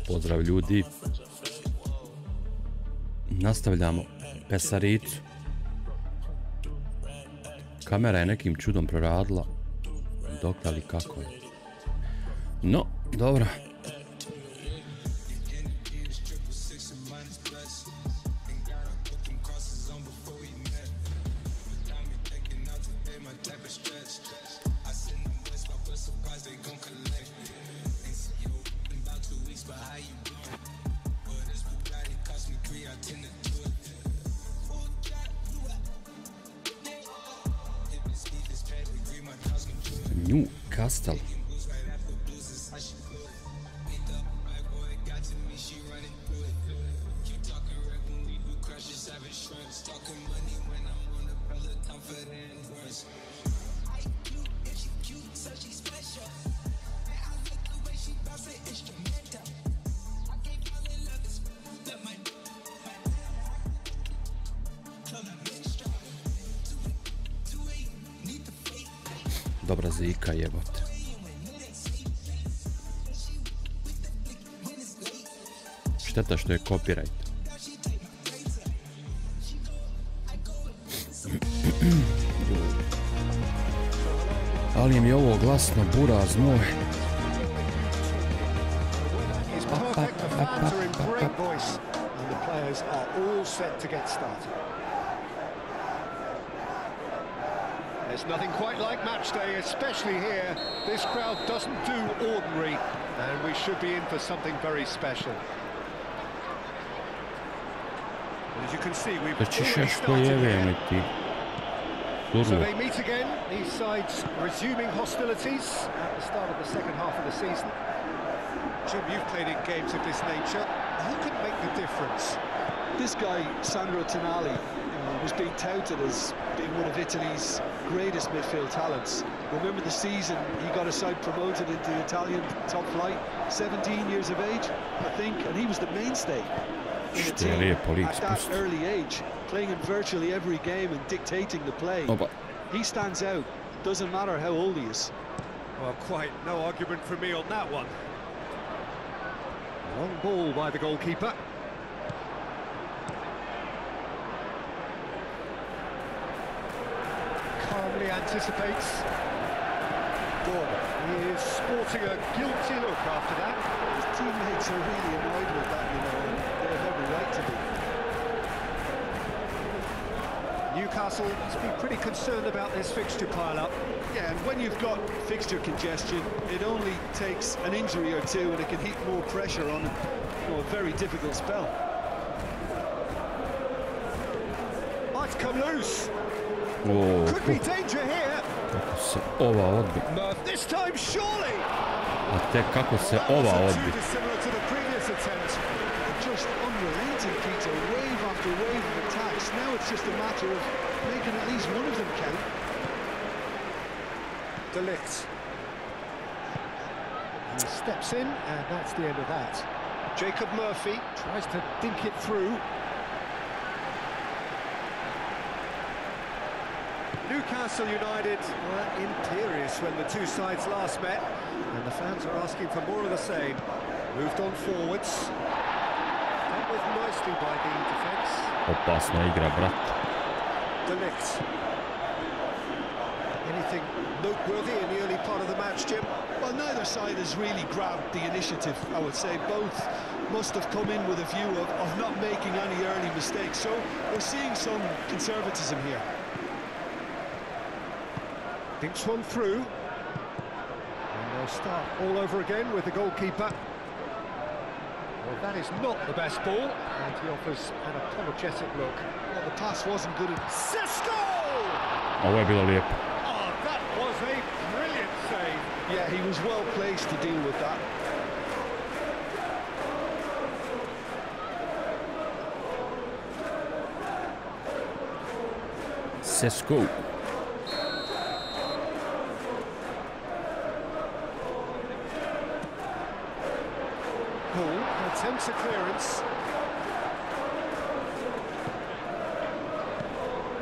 Pozdrav ljudi. Nastavljamo pesaricu. Kamera je nekim čudom proradila. Dokle li kako je. No, dobro. Newcastle. Dobra zika jebote. Šteta što je copyright. Ali mi je ovo glasno, buraz moj. There's nothing quite like match day, especially here. This crowd doesn't do ordinary, and we should be in for something very special. As you can see, we've already started here. So they meet again, these sides resuming hostilities at the start of the second half of the season. Jim, you've played in games of this nature. Who can make the difference? This guy, Sandro Tonali, was being touted as being one of Italy's greatest midfield talents. Remember the season he got a side promoted into the Italian top flight, 17 years of age, I think, and he was the mainstay in the team at that early age, playing in virtually every game and dictating the play. He stands out, doesn't matter how old he is. Well, quite no argument from me on that one. Long ball by the goalkeeper. Calmly anticipates. He is sporting a guilty look after that. His teammates are really annoyed with that, you know, and they have every right to be. Newcastle must be pretty concerned about this fixture pile-up. Yeah, and when you've got fixture congestion, it only takes an injury or two and it can heap more pressure on a very difficult spell. Might come loose. Could be danger here. Kako se ova odbi. This time surely. A tek kako se ova odbi. Just unrelenting, Peter, wave after wave of attacks. Now it's just a matter of making at least one of them count. De Ligt. He steps in, and that's the end of that. Jacob Murphy tries to dink it through. Newcastle United were imperious when the two sides last met, and the fans are asking for more of the same. Moved on forwards. That was nicely by the defence. Opasna igra, brat. De Ligt. Anything noteworthy in the early part of the match, Jim? Well, neither side has really grabbed the initiative, I would say. Both must have come in with a view of not making any early mistakes, so we're seeing some conservatism here. Dinks one through, and they'll start all over again with the goalkeeper. Well, that is not the best ball, and he offers an apologetic look. Well, the pass wasn't good enough. Sesko! Ovo je bilo lijepo. Oh, that was a brilliant save. Yeah, he was well placed to deal with that. Sesko. Attempts a clearance.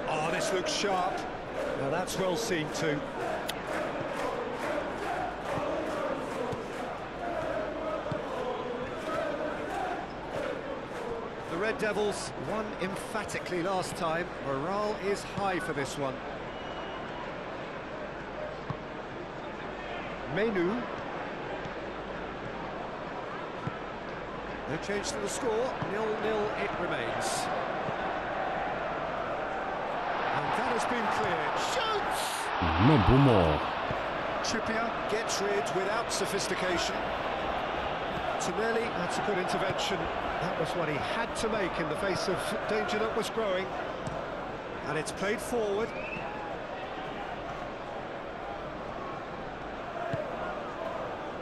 Oh, this looks sharp. Now that's well seen too. Red Devils won emphatically last time. Morale is high for this one. Menu. No change to the score. 0-0 it remains. And that has been cleared. Shoots! No bumo. Trippier gets rid without sophistication. Tonelli, that's a good intervention. That was what he had to make in the face of danger that was growing. And it's played forward.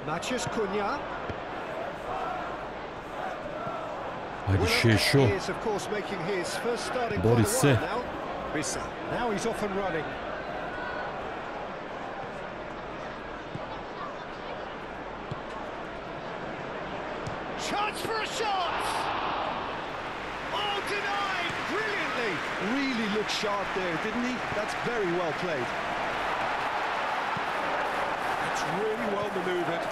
Maciej Cunha. Ajde, Šešo. He is, of course, making his first starting Bori se. now. Bisa. Now he's off and running. Chance for a shot! Oh, denied! Brilliantly! Really looked sharp there, didn't he? That's very well played. It's really well manoeuvred.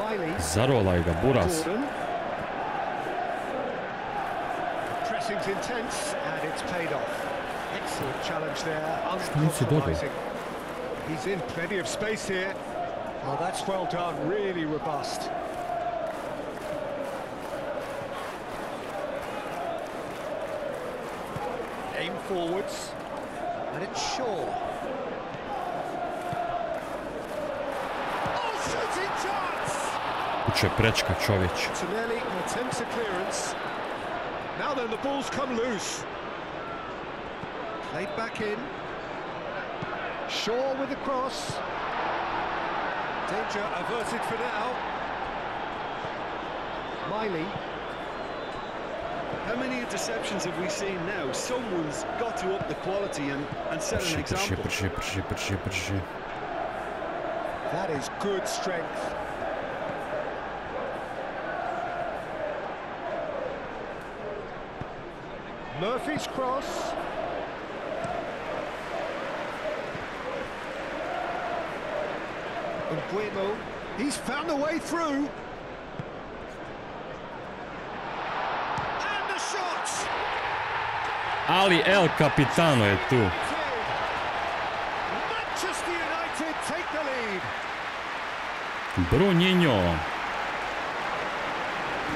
Miley. Zarolaj ga, Buras. Gordon. Pressing's intense, and it's paid off. Excellent challenge there, uncompromising. He's in plenty of space here. Oh, that's well done, really robust. Aim forwards, and it's Shaw. Oh, shooting chance! Uče prečka čovječ. Tonelli attempts a clearance. Now then, the ball's come loose. Played back in. Shaw with the cross. Danger averted for now. Miley. How many interceptions have we seen now? Someone's got to up the quality and set an example. Prši. That is good strength. Murphy's cross. And Bueno, he's found a way through. And the shot! Ali El Capitano je tu. Manchester United take the lead. Brunjinho.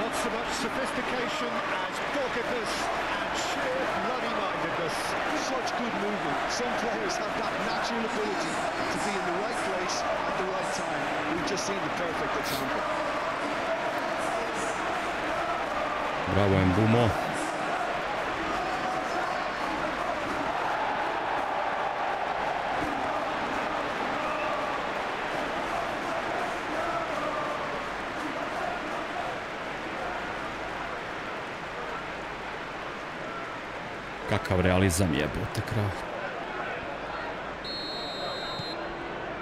Not so much sophistication as doggedness and sheer bloody-mindedness. Such good movement. Some players have that natural ability to be in the right place at the right time. We've just seen the perfect example. Bravo, Mbumo. Kakav realizam jebote kraj.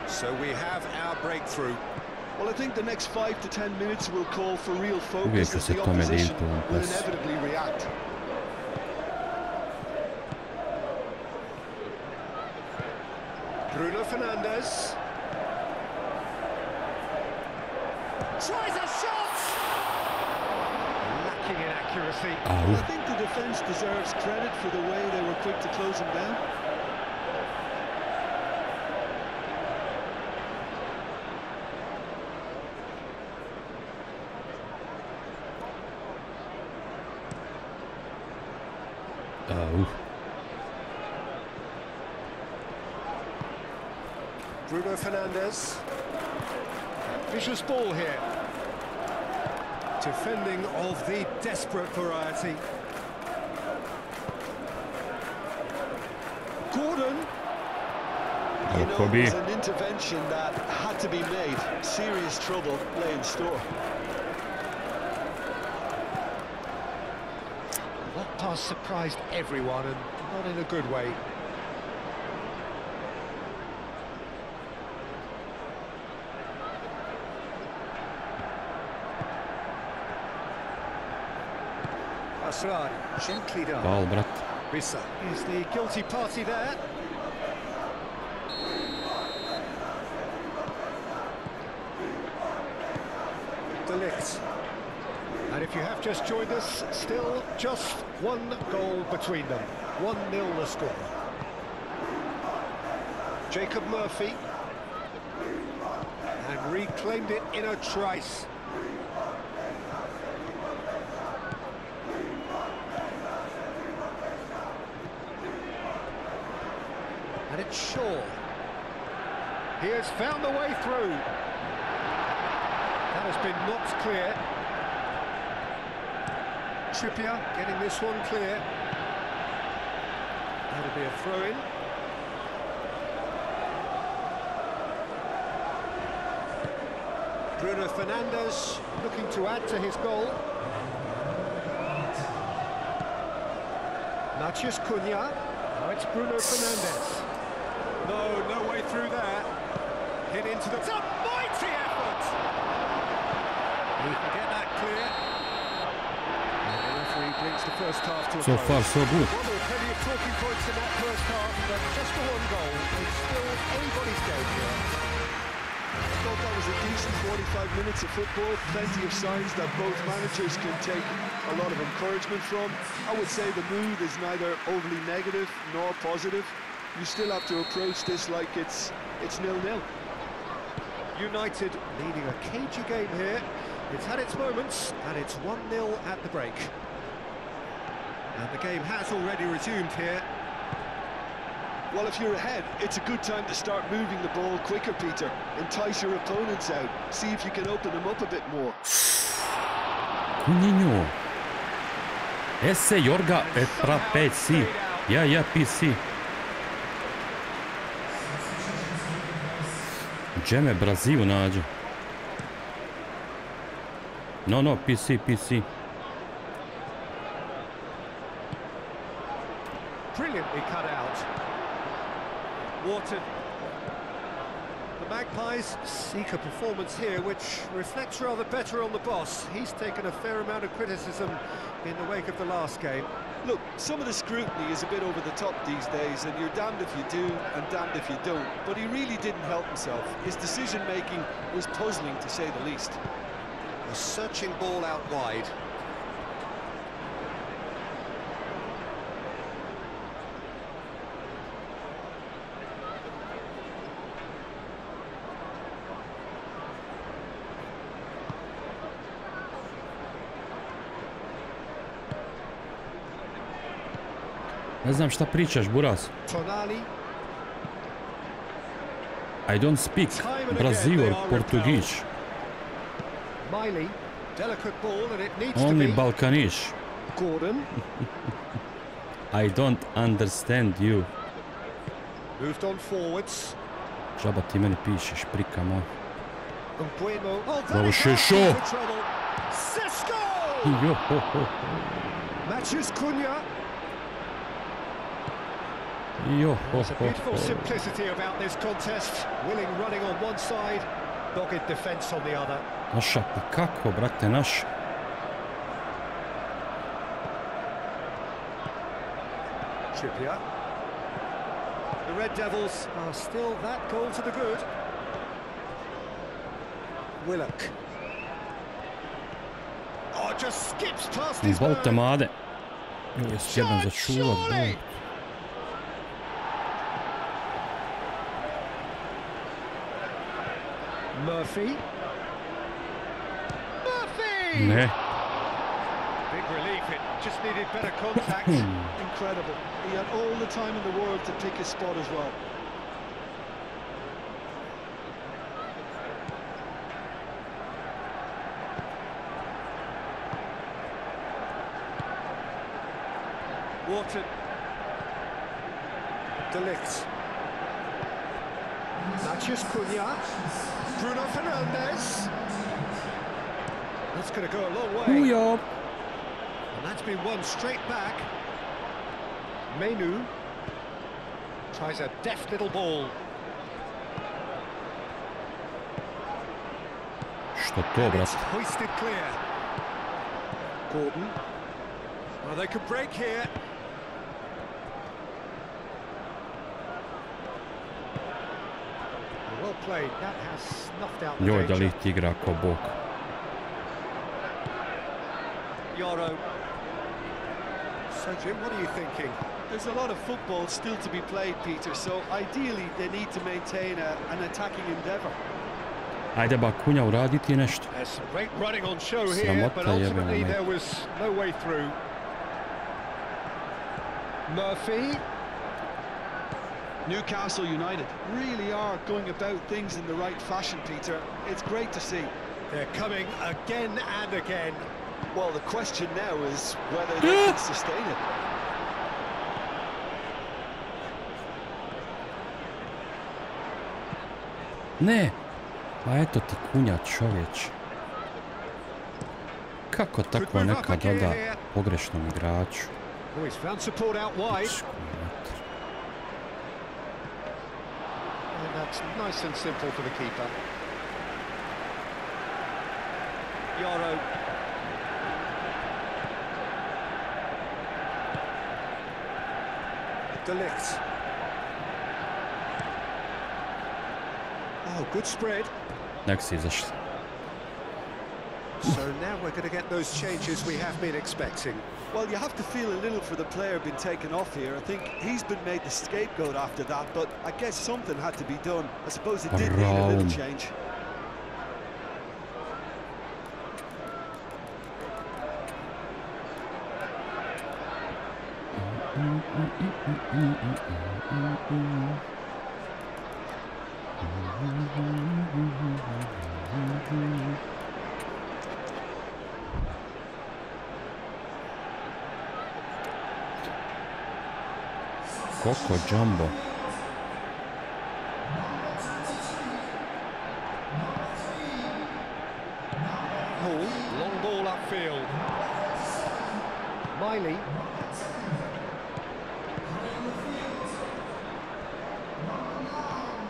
So we have our breakthrough. Well, I think the next 5 to 10 minutes will call for real focus Uvijek as se the tome opposition diviti u ovom will pasu. inevitably react. Bruno Fernandes. Tries a shot! Lacking in accuracy. I think the defence deserves credit for the way they were quick to close him down. Bruno Fernandes. Vicious ball here. Defending of the desperate variety. Gordon. You know, it was an intervention that had to be made. Serious trouble lay in store. That pass surprised everyone, and not in a good way. Asrari, gently done. Bal, brat. Bisa is the guilty party there. De Ligt. And if you have just joined us, still just one goal between them. 1-0 the score. Jacob Murphy. And reclaimed it in a trice. And it's Shaw. He has found the way through. That has been knocked clear. Trippier getting this one clear. That'll be a throw-in. Bruno Fernandes looking to add to his goal. Matheus Cunha. Now it's Bruno Fernandes. No way through there. Hit into the... It's a mighty effort! He can get that clear. And the referee brings the first half to a So far, so good. Plenty of talking points in that first half, but just the one goal. It's still anybody's game here. I thought that was a decent 45 minutes of football. Plenty of signs that both managers can take a lot of encouragement from. I would say the mood is neither overly negative nor positive. You still have to approach this like it's 0-0. United leading a cagey game here. It's had its moments, and it's 1-0 at the break. And the game has already resumed here. Well, if you're ahead, it's a good time to start moving the ball quicker, Peter. Entice your opponents out. See if you can open them up a bit more. Cunhinho. Esse Jorga e pra PC. Ja, PC. Gdzie me Brazil nađe? No, PC. Brilliantly cut out. Wharton. The Magpies seek a performance here which reflects rather better on the boss. He's taken a fair amount of criticism in the wake of the last game. Look, some of the scrutiny is a bit over the top these days, and you're damned if you do and damned if you don't. But he really didn't help himself. His decision-making was puzzling, to say the least. A searching ball out wide. Ne znam šta pričaš, Buras. I don't speak Brazil or Portuguese. Only Balkanish. I don't understand you. Žaba ti meni pišeš, prika moj. Bravo Šešo! Matheus Cunha. There's a beautiful simplicity about this contest. Willing running on one side, dogged defence on the other. Naša, pa kako, brate, naš? Trippier. The Red Devils are still that goal to the good. Willock. Oh, just skips past his man. Volte mlade. Jest jedan za čuvat. Murphy. Ne. Big relief, it just needed better contact. Incredible. He had all the time in the world to pick his spot as well. Wharton. De Ligt. Matheus Cunha. Bruno Fernandes. That's going to go a long way. And that's been won straight back. Menu tries a deft little ball. Što to, brat? Hoisted clear. Gordon. Well, they could break here. Well played. That has snuffed out the Joj, da li danger. ti igra ko bok? So Jim, what are you thinking? There's a lot of football still to be played, Peter, so ideally they need to maintain an attacking endeavour. Ajde ba Kunja uraditi nešto. There's some great running on show here, but ultimately there was no way through. Murphy. Newcastle United really are going about things in the right fashion, Peter. It's great to see. They're coming again and again. Well, the question now is whether they can sustain it. Ne, pa eto ti Kunja, čovječ. Kako tako neka doda pogrešnom igraču? Oh, he's found support out wide. And that's nice and simple for the keeper. Yoro. De Ligt. Oh, good spread. Next is a So now we're going to get those changes we have been expecting. Well, you have to feel a little for the player being taken off here. I think he's been made the scapegoat after that, but I guess something had to be done. I suppose it did need a little change. Coco Jumbo. Long ball upfield. Miley.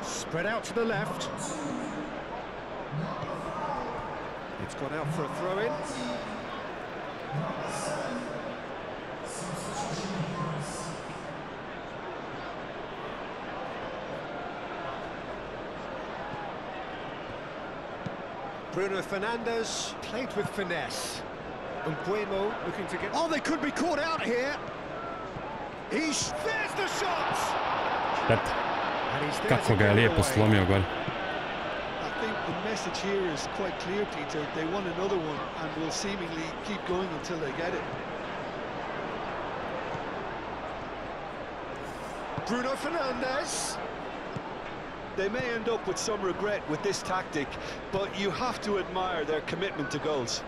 Spread out to the left. It's gone out for a throw-in. Bruno Fernandes played with finesse. And Bueno looking to get... Oh, they could be caught out here. There's the shot! Kako ga je lijepo slomio gore. I think the message here is quite clear, Peter. They want another one and will seemingly keep going until they get it. Bruno Fernandes. They may end up with some regret with this tactic, but you have to admire their commitment to goals.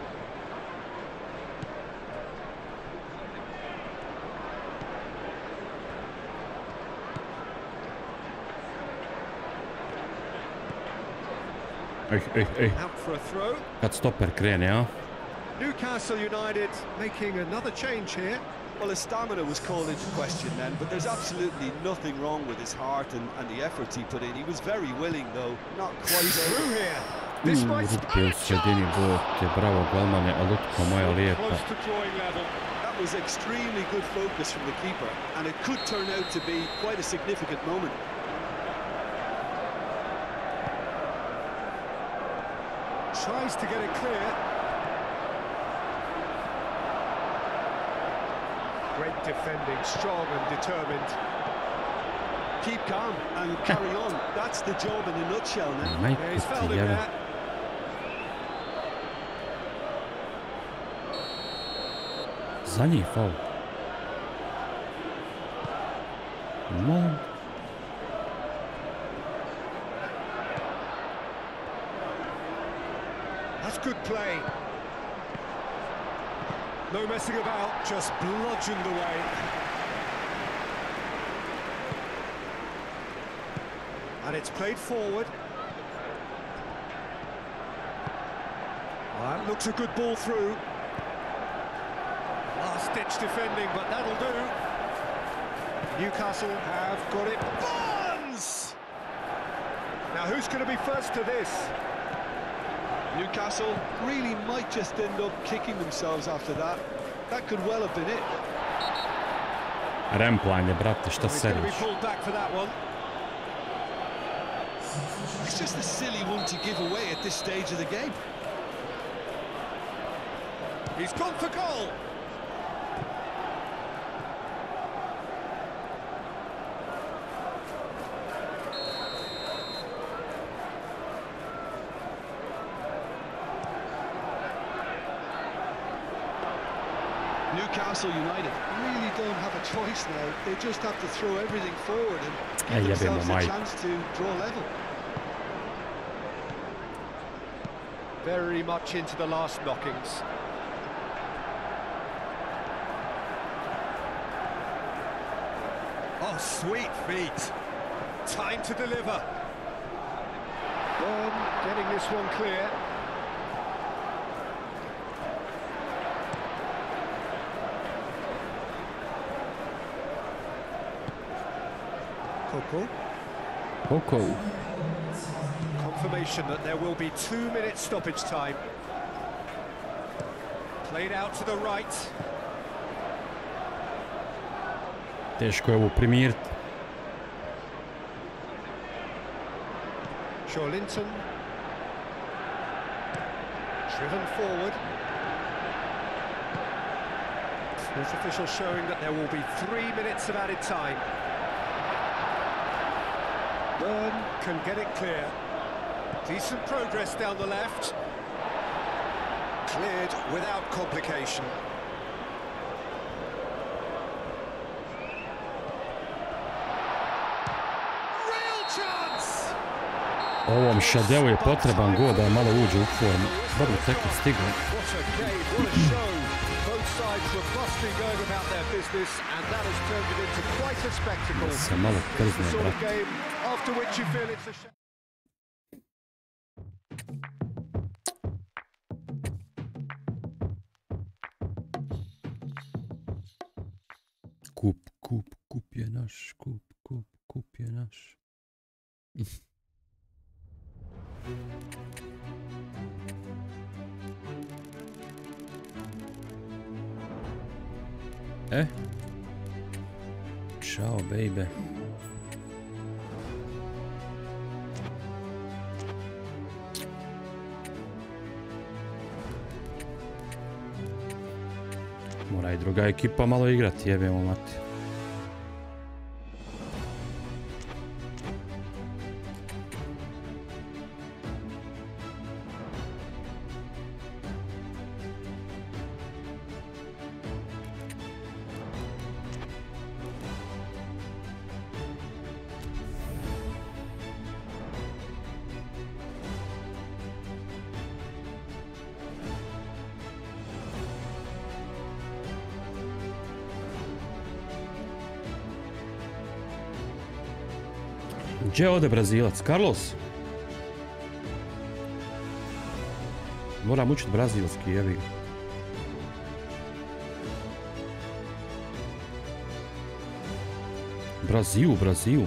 Out for a throw. Kad stoper krene, a? Newcastle United making another change here. Well, his stamina was called into question then, but there's absolutely nothing wrong with his heart and the efforts he put in. He was very willing, though, not quite through here. This might be u sredini bote, bravo golmane, a lutka moja lijepa. That was extremely good focus from the keeper, and it could turn out to be quite a significant moment. Tries to get it clear. Great defending, strong and determined. Keep calm and carry on. That's the job in a nutshell now. Yeah, he's fouled him there. Za njih faul. Molim. That's good play. No messing about, just bludgeoned away. And it's played forward. That looks a good ball through. Last-ditch defending, but that'll do. Newcastle have got it. Barnes! Now who's going to be first to this? Newcastle really might just end up kicking themselves after that. That could well have been it. Remplanje, brate, šta seriš? It's just a silly one to give away at this stage of the game. He's gone for goal. Newcastle United really don't have a choice now. They just have to throw everything forward and give themselves a chance to draw level. Very much into the last knockings. Oh, sweet feet. Time to deliver. Getting this one clear. Coco. Confirmation that there will be 2 minutes stoppage time. Played out to the right. Teško je ovo primiriti. Linton. Driven forward. This official showing that there will be 3 minutes of added time. Burn can get it clear. Decent progress down the left. Cleared without complication. Real chance! Ovom Šadeu je potreban gol da je malo uđe u formu. Dobro teko Stigla. What a game, what a show. Both sides were busting going about their business and that has turned it into quite a spectacle. Se malo trzne, Sort of brat. game after which you feel it's a shame. Kup je naš, kup je naš. Ciao, baby. Mora i druga ekipa malo igrati, jebemo mati. Gdje ode Brazilac? Carlos? Moram učiti brazilski, jebi ga. Brazil.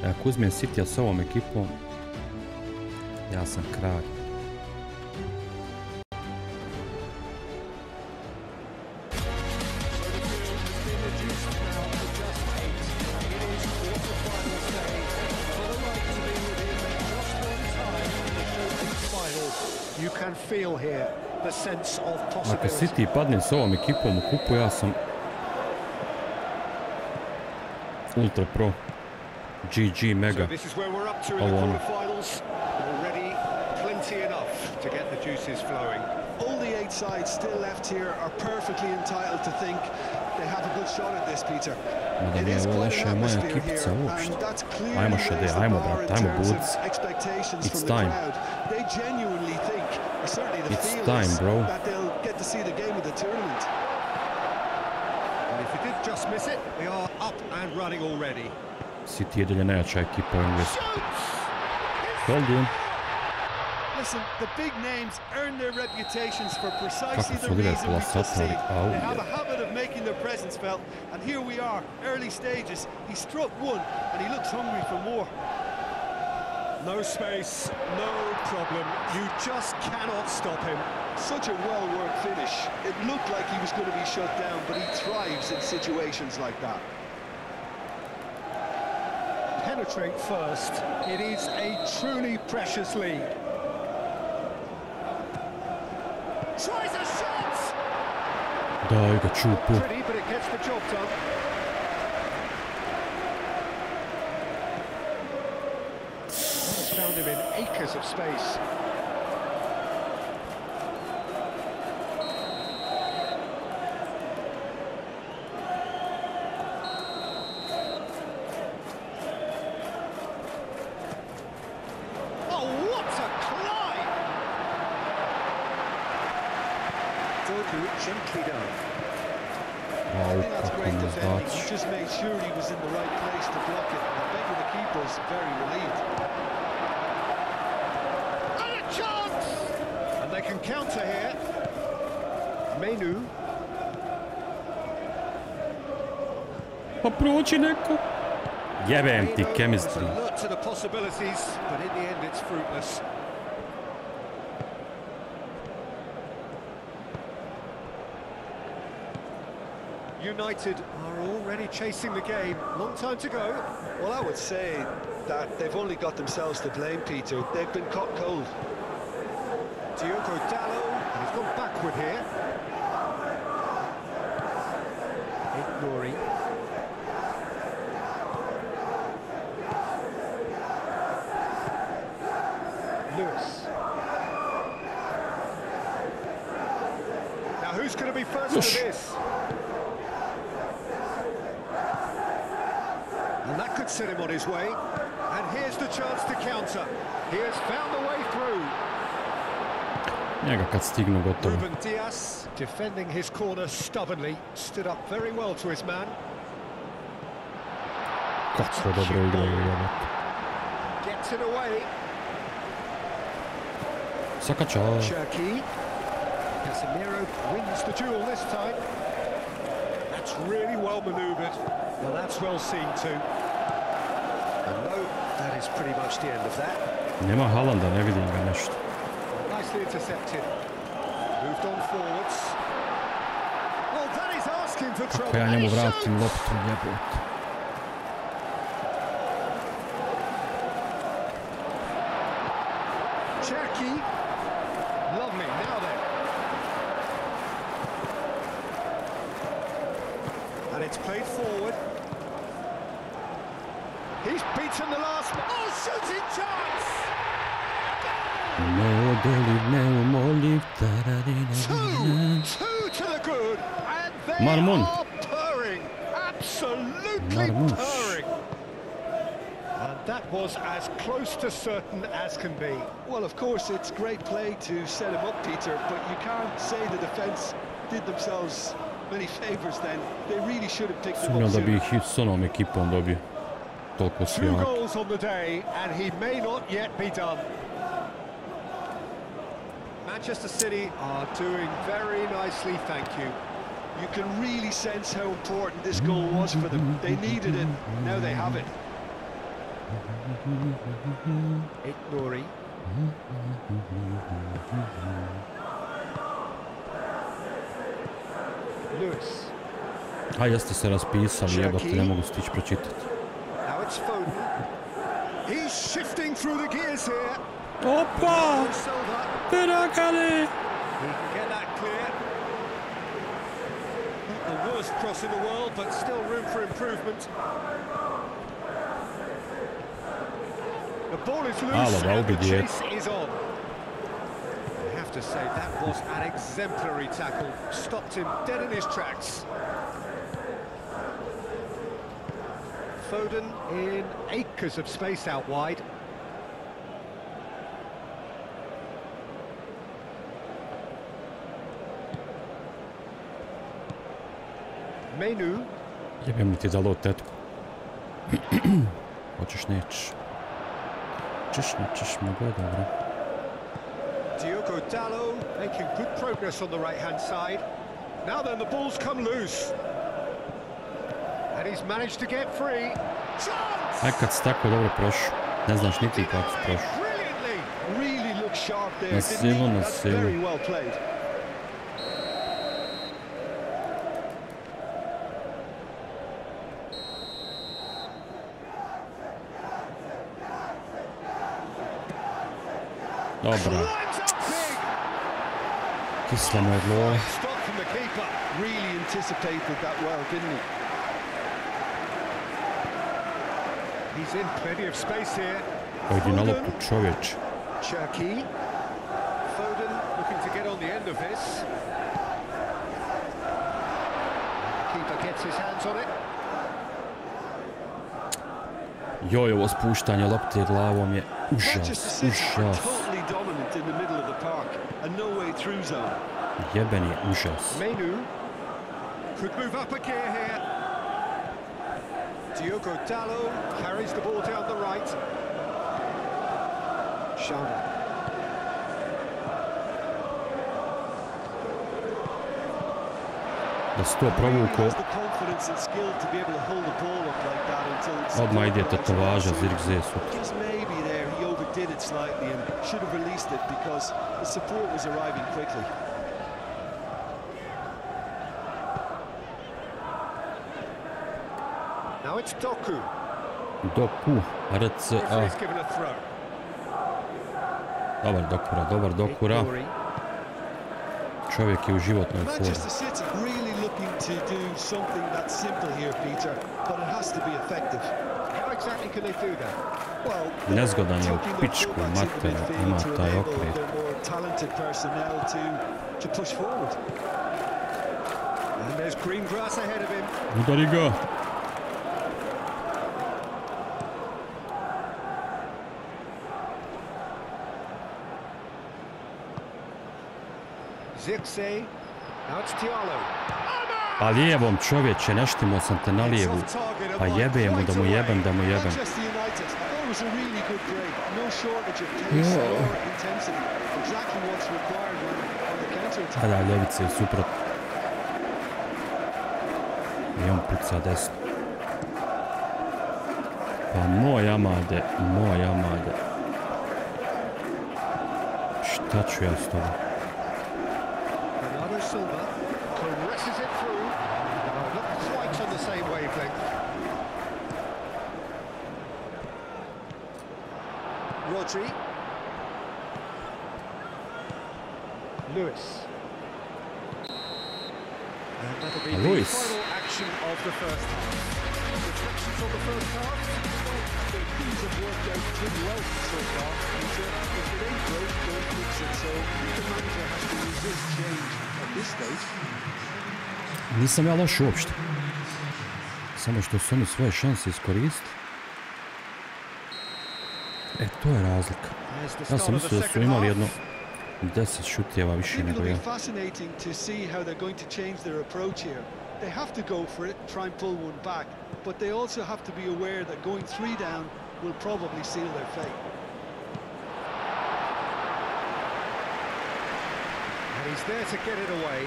Ako uzmem City s ovom ekipom, ja sam kralj. Ako City padne s ovom ekipom u kupu, ja sam ultra pro. GG mega. Ovo ono. All the 8 sides still left here are perfectly entitled to think they have a good shot at this, Peter. It is quite an atmosphere here, and that's clearly raised the bar in terms of expectations from the crowd. They genuinely think, or certainly the feelings, that they'll get to see the game of the tournament. And if you did just miss it, they are up and running already. City je dalje najjača ekipa u Englesku. Well done. Listen, the big names earn their reputations for precisely the reason we just seen. They have a habit of making their presence felt, and here we are, early stages. He struck one, and he looks hungry for more. No space, no problem. You just cannot stop him. Such a well-worked finish. It looked like he was going to be shut down, but he thrives in situations like that. penetrate first. It is a truly precious lead. Tries a shot! Daj ga čupu. Pretty, but it gets the job done. It's found him in acres of space. Gently done. Wow, I think that's kako great mu defending. zbaci. He just made sure he was in the right place to block it. I bet you the keeper's very relieved. And a chance! And they can counter here. Menu. Pa proći neko. Jebem ti chemistry. Alert to the possibilities, but in the end it's fruitless. United are already chasing the game. Long time to go. Well, I would say that they've only got themselves to blame, Peter. They've been caught cold. Diogo Dalot, he's gone backward here. Ignori. Lewis. Now who's going to be first to this? And that could set him on his way. And here's the chance to counter. He has found the way through. Njega kad stignu gotovo. Ruben Diaz, defending his corner stubbornly, stood up very well to his man. Kako dobro igraju, jebate. Gets it away. Svaka čast. Cherki. Casemiro wins the duel this time. That's really well manoeuvred. Well, that's well seen too. And no, that is pretty much the end of that. Nema Haalanda, ne vidim ga nešto. Nicely intercepted. Moved on forwards. Well, that is asking for trouble. Kako ja njemu vratim loptu, jebote. Cherki. Lovely, now then. And it's played forward. He's beaten the last... Oh, shooting chance! Two to the good, and they Marmon. are purring, absolutely purring. And that was as close to certain as can be. Well, of course, it's great play to set him up, Peter, but you can't say the defence did themselves many favours then. They really should have picked them Sumnjam up da bi sooner. ih s onom ekipom dobio. Toliko su Two jaki. goals on the day, and he may not yet be done. Manchester City are doing very nicely, thank you. You can really sense how important this goal was for them. They needed it, now they have it. Ignori. Lewis. A jeste se raspisali, jebate, ne mogu stići pročitati. Now it's Foden. He's shifting through the gears here. Opa! Silva. Perakali! He can get that clear. Not the worst cross in the world, but still room for improvement. The ball is loose and the chase is on. I have to say that was an exemplary tackle. Stopped him dead in his tracks. Foden in acres of space out wide. Menu. Jebem ti dalo tetku. Hoćeš, nećeš. Nećeš, mogu je dobro. Diogo Dalot making good progress on the right-hand side. Now then, the ball's come loose. And he's managed to get free. Chance! Aj kad si tako dobro prošao, ne znaš niti kako si prošao. Brilliantly! Really looked sharp there, Na didn't silu, he? na That's silu. very well played. Dobra. Kisla mu je glova. Really anticipated that well, didn't he? He's in plenty of space here. Pojdi na lopu, čovječ. Cherky. Foden looking to get on the end of this. Keeper gets his hands on it. Joj, ovo spuštanje lopte glavom je užas, užas. Jebeni užas. Menu could move up a gear here. Diogo Dalot carries the ball down the right. Shana. Da se to provuko. Odmah ide tetovaža Zirkzee sutra. Now it's Doku. Doku, RCA. Dobar Dokura. Čovjek je u životnoj formi. To do something that's simple here, Peter, but it has to be effective. How exactly can they do that? Well, nezgodan je u pičku matera, ima taj okret. Talented personnel to push forward. And there's green grass ahead of him. Udari ga. Zirkzee. Now it's Diallo. Pa lijevom čovječe, neštimo sam te na lijevu. Pa jebe mu da mu jebem, da mu jebem. A da, ljevice je suprot. I on puca desno. Pa moj Amade, moj Amade. Šta ću ja s tobom? Lewis. And that'll be the final action of the first half. Reflections on the first half? Well, things have worked out pretty well so far. If it ain't broke, don't fix it. So the manager has to resist change at this stage. Nisam ja loš uopšte. Samo što su oni svoje šanse iskoristili. E, to je razlika. Ja sam mislio da su imali jedno 10 šutjeva više nego ja. Fascinating to see how they're going to change their approach here. They have to go for it, try and pull one back, but they also have to be aware that going 3 down will probably seal their fate. And he's there to get it away.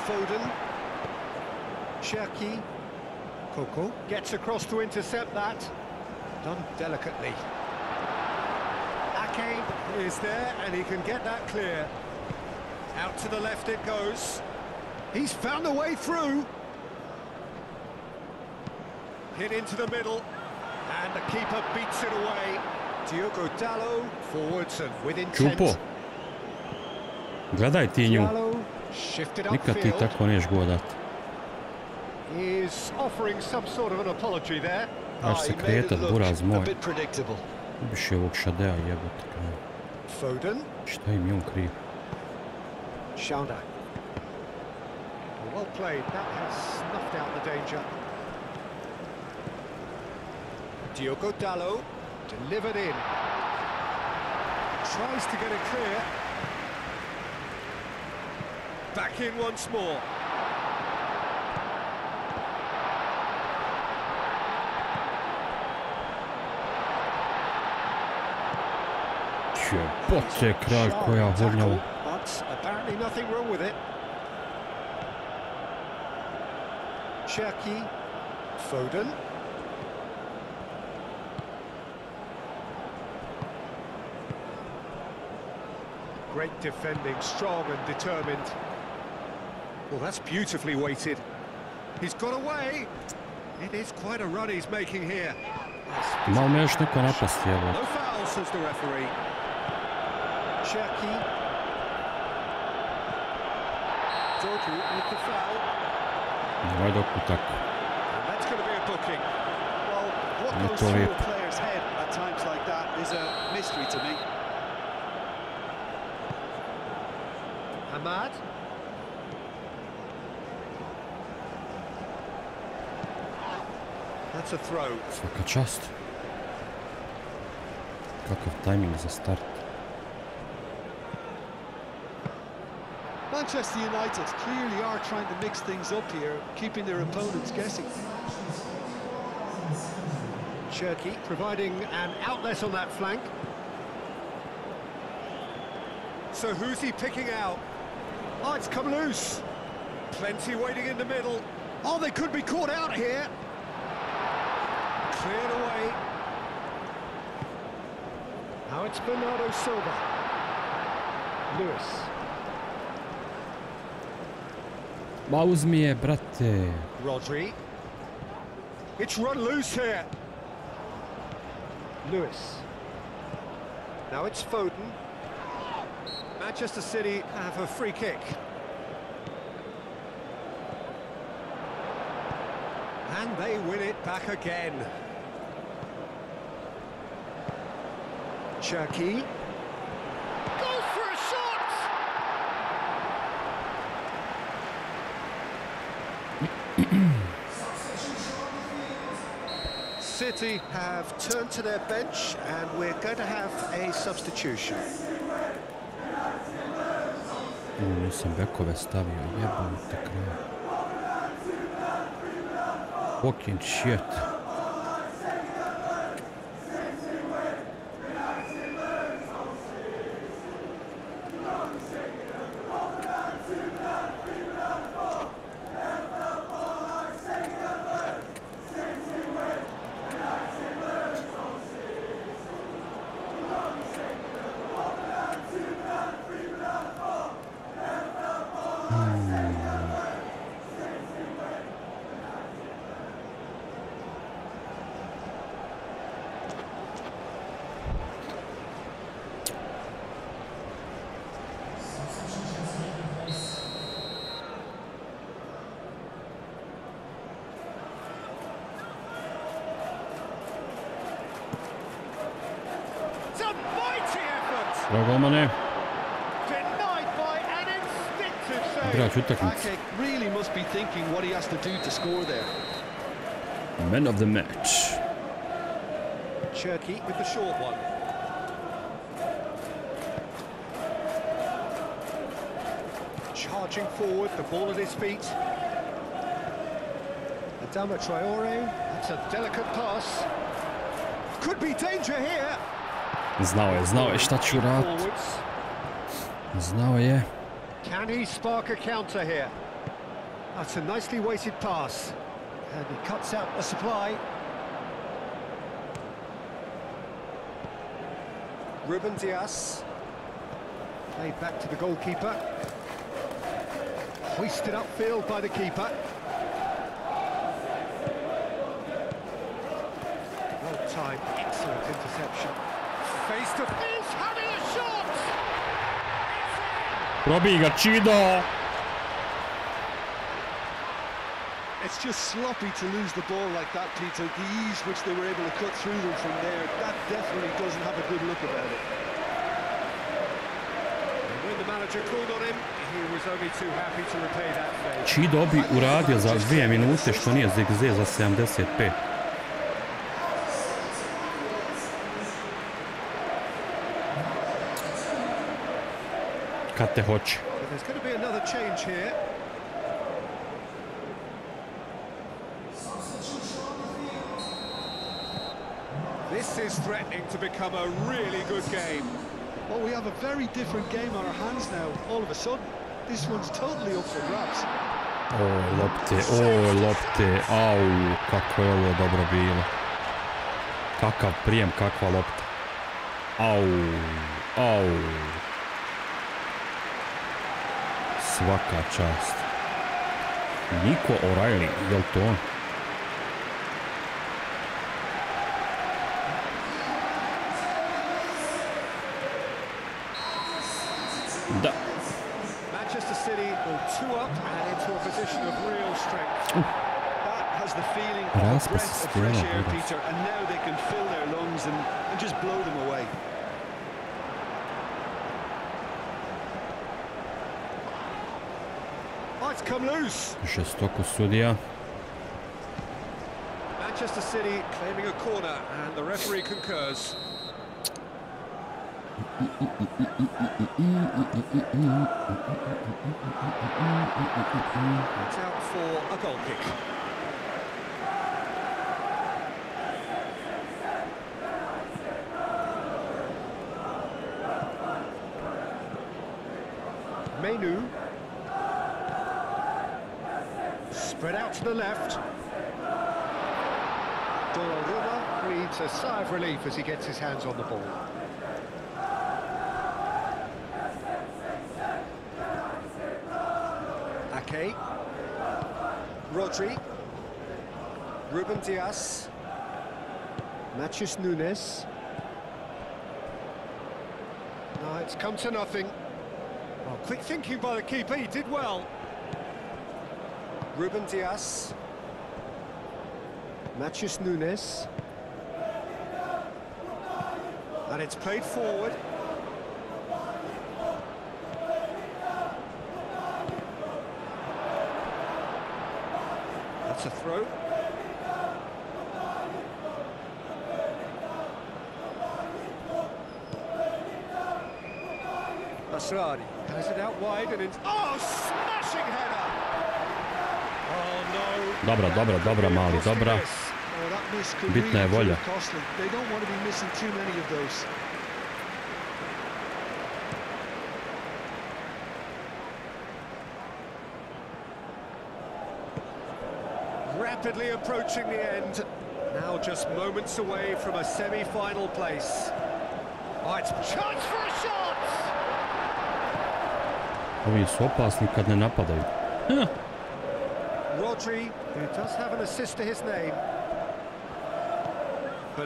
Foden. Cherky. Coco gets across to intercept that. Done delicately. Ake is there and he can get that clear. Out to the left it goes. He's found a way through. Hit into the middle and the keeper beats it away. Diogo Dalot forwards and with intent. Čupo. Gledaj ti nju. Nikad ti tako neš godat. Is offering some sort of an apology there. Až se kretat, buraz moj. Ubiš je ovog Šadea jebote. Foden. Šta im je on kriv? Shana. Well played, that has snuffed out the danger. Diogo Dalot delivered in. Tries to get it clear. Back in once more. Jebote, kralj koja hornjava. Apparently nothing wrong with it. Cherky. Foden. Great defending, strong and determined. Well, that's beautifully weighted. He's got away. It is quite a run he's making here. Malo me još neko napasti, evo. No foul, says the referee. Cherki. Doku with the foul. Nemoj Doku tako. And that's going to be a booking. Well, what goes through a player's head at times like that is a mystery to me. Ahmad. That's a throw. Svaka čast. Kakav tajming za start. Manchester United clearly are trying to mix things up here, keeping their opponents guessing. Cherki providing an outlet on that flank. So who's he picking out? Oh, it's come loose. Plenty waiting in the middle. Oh, they could be caught out here. Cleared away. Now it's Bernardo Silva. Lewis. Ma uzmi je, brate. Rodri. It's run loose here. Lewis. Now it's Foden. Manchester City have a free kick. And they win it back again. Cherki. Goes for a shot! City have turned to their bench and we're going to have a substitution. Nisam bekove stavio, jebam te kraj. Fucking shit. Golmane. Igrač utakmice. Really must be thinking what he has to do to score there. Man of the match. Cherki with the short one. Charging forward, the ball at his feet. Adama Traore, that's a delicate pass. Could be danger here. Znao je šta ću raditi. Znao je. Can he spark a counter here? That's a nicely weighted pass. And he cuts out the supply. Ruben Dias. Played back to the goalkeeper. Hoisted upfield by the keeper. Well timed, excellent interception. Face to face, having a shot! Probij ga, Čido! It's just sloppy to lose the ball like that, Peter. The ease which they were able to cut through them from there, that definitely doesn't have a good look about it. And when the manager called on him, he was only too happy to repay that favor. Čido bi uradio za 2 minute što nije Zigze za 75. Kad te hoće. There's going to be another change here. This is threatening to become a really good game. Well, we have a very different game on our hands now. All of a sudden, this one's totally up for grabs. Lopte, au, kako je ovo dobro bilo. Kakav prijem, kakva lopta. Au. Svaka čast. Niko O'Reilly, jel to on? Da. Manchester City will two up and into a position of real strength. That has the feeling of a breath of fresh air, Peter, and now they can fill their lungs and just blow them away. It's come loose. Žestoko sudija. Manchester City claiming a corner and the referee concurs. It's out for a goal kick. Menu. Spread out to the left. Donnarumma breathes a sigh of relief as he gets his hands on the ball. Ake. Rodri. Ruben Dias. Matheus Nunes. No, it's come to nothing. Well, quick thinking by the keeper, he did well. Ruben Dias. Matheus Nunes. And it's played forward. That's a throw. Asrari has it out wide and it's... Oh, smashing header! Oh no. Dobra, dobra, dobra, mali, dobra. Bitna je volja. They don't want to be missing too many of those. Rapidly approaching the end. Now just moments away from a semi-final place. Oh, it's chance for a shot! Ovi su opasni kad ne napadaju. Rodri, who does have an assist to his name.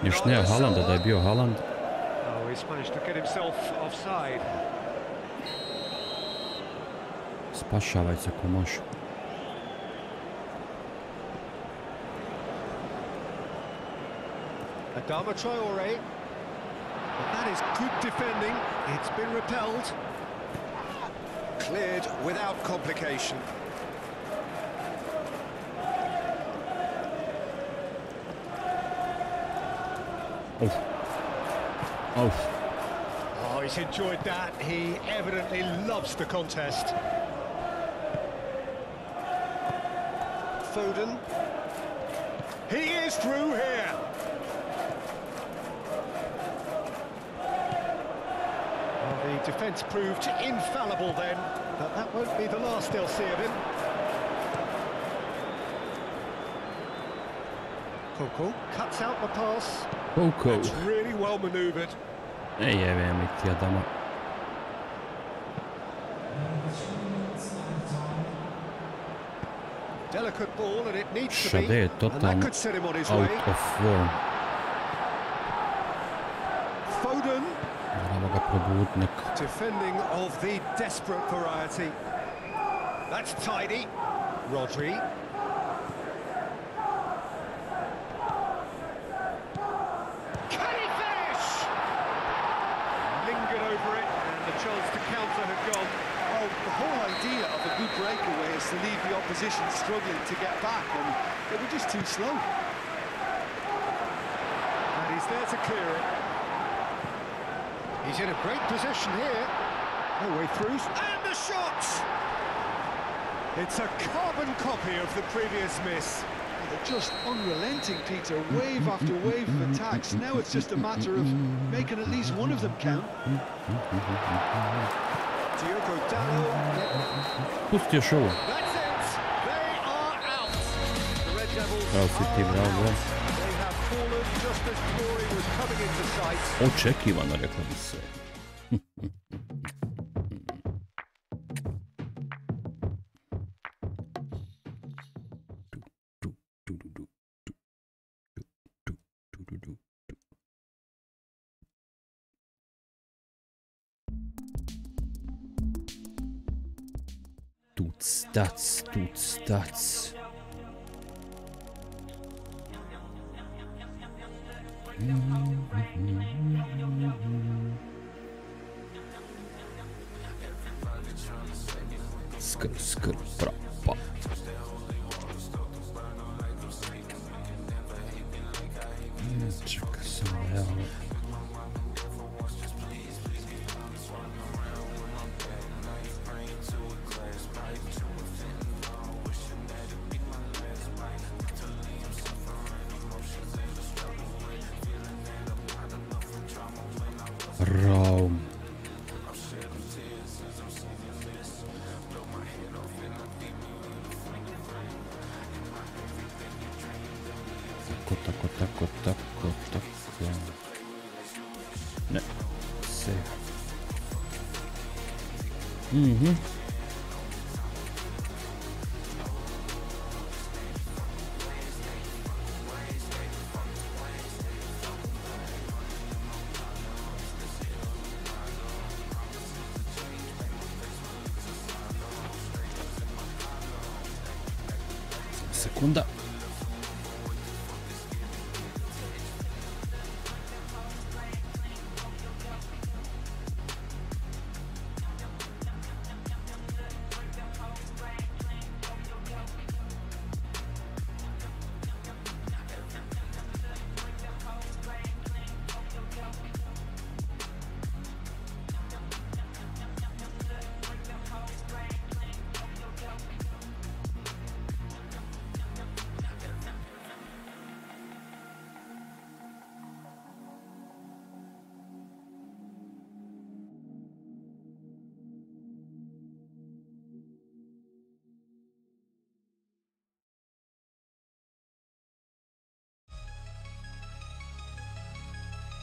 Još nema Haalanda, da je bio Haaland. Oh, he's managed to get himself offside. Spašavaj se ko može. Adama Traore. But that is good defending. It's been repelled. Cleared without complication. Oof. Oof. Oh, he's enjoyed that. He evidently loves the contest. Foden. He is through here. Well, the defence proved infallible then, but that won't be the last they'll see of him. Coco cuts out the pass. Coco. It's really well manoeuvred. Ej, jebem ti Adama. Delicate ball and it needs to Šade be. je And that totalno could set him on his out way. of form. Foden. Moramo ga probuditi neko. Defending of the desperate variety. That's tidy. Rodri. Can he finish? Lingered over it, and the chance to counter had gone. Well, the whole idea of a good breakaway is to leave the opposition struggling to get back, and they were just too slow. And he's there to clear it. He's in a great position here. No way through. And the shot! It's a carbon copy of the previous miss. They're just unrelenting, Peter. Wave after wave of attacks. Now it's just a matter of making at least one of them count. Diogo Dalot. Pusti još ovo. That's it. They are out. The Red Devils Bravo si ti, bravo. They have fallen just as glory was coming into sight. Očekivano, rekla bi se. Tuts. Skr, Prva. Čekaj sam, evo. Raum. Tako. Ne. Se. Sekunda.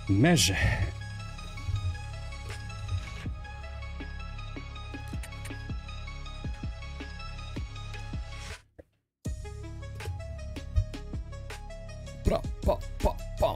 Meže. Pa.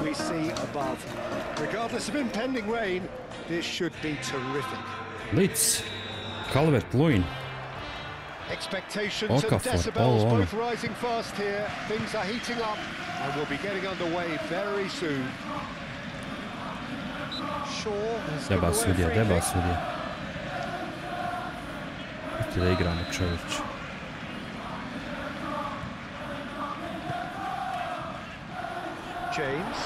We see above. Regardless of impending rain, this should be terrific. Lic, Calvert Lewin. Expectations and decibels both rising fast here. Things are heating up and we'll be getting underway very soon. Deba sudija. Hajde da igramo, čovječ. James.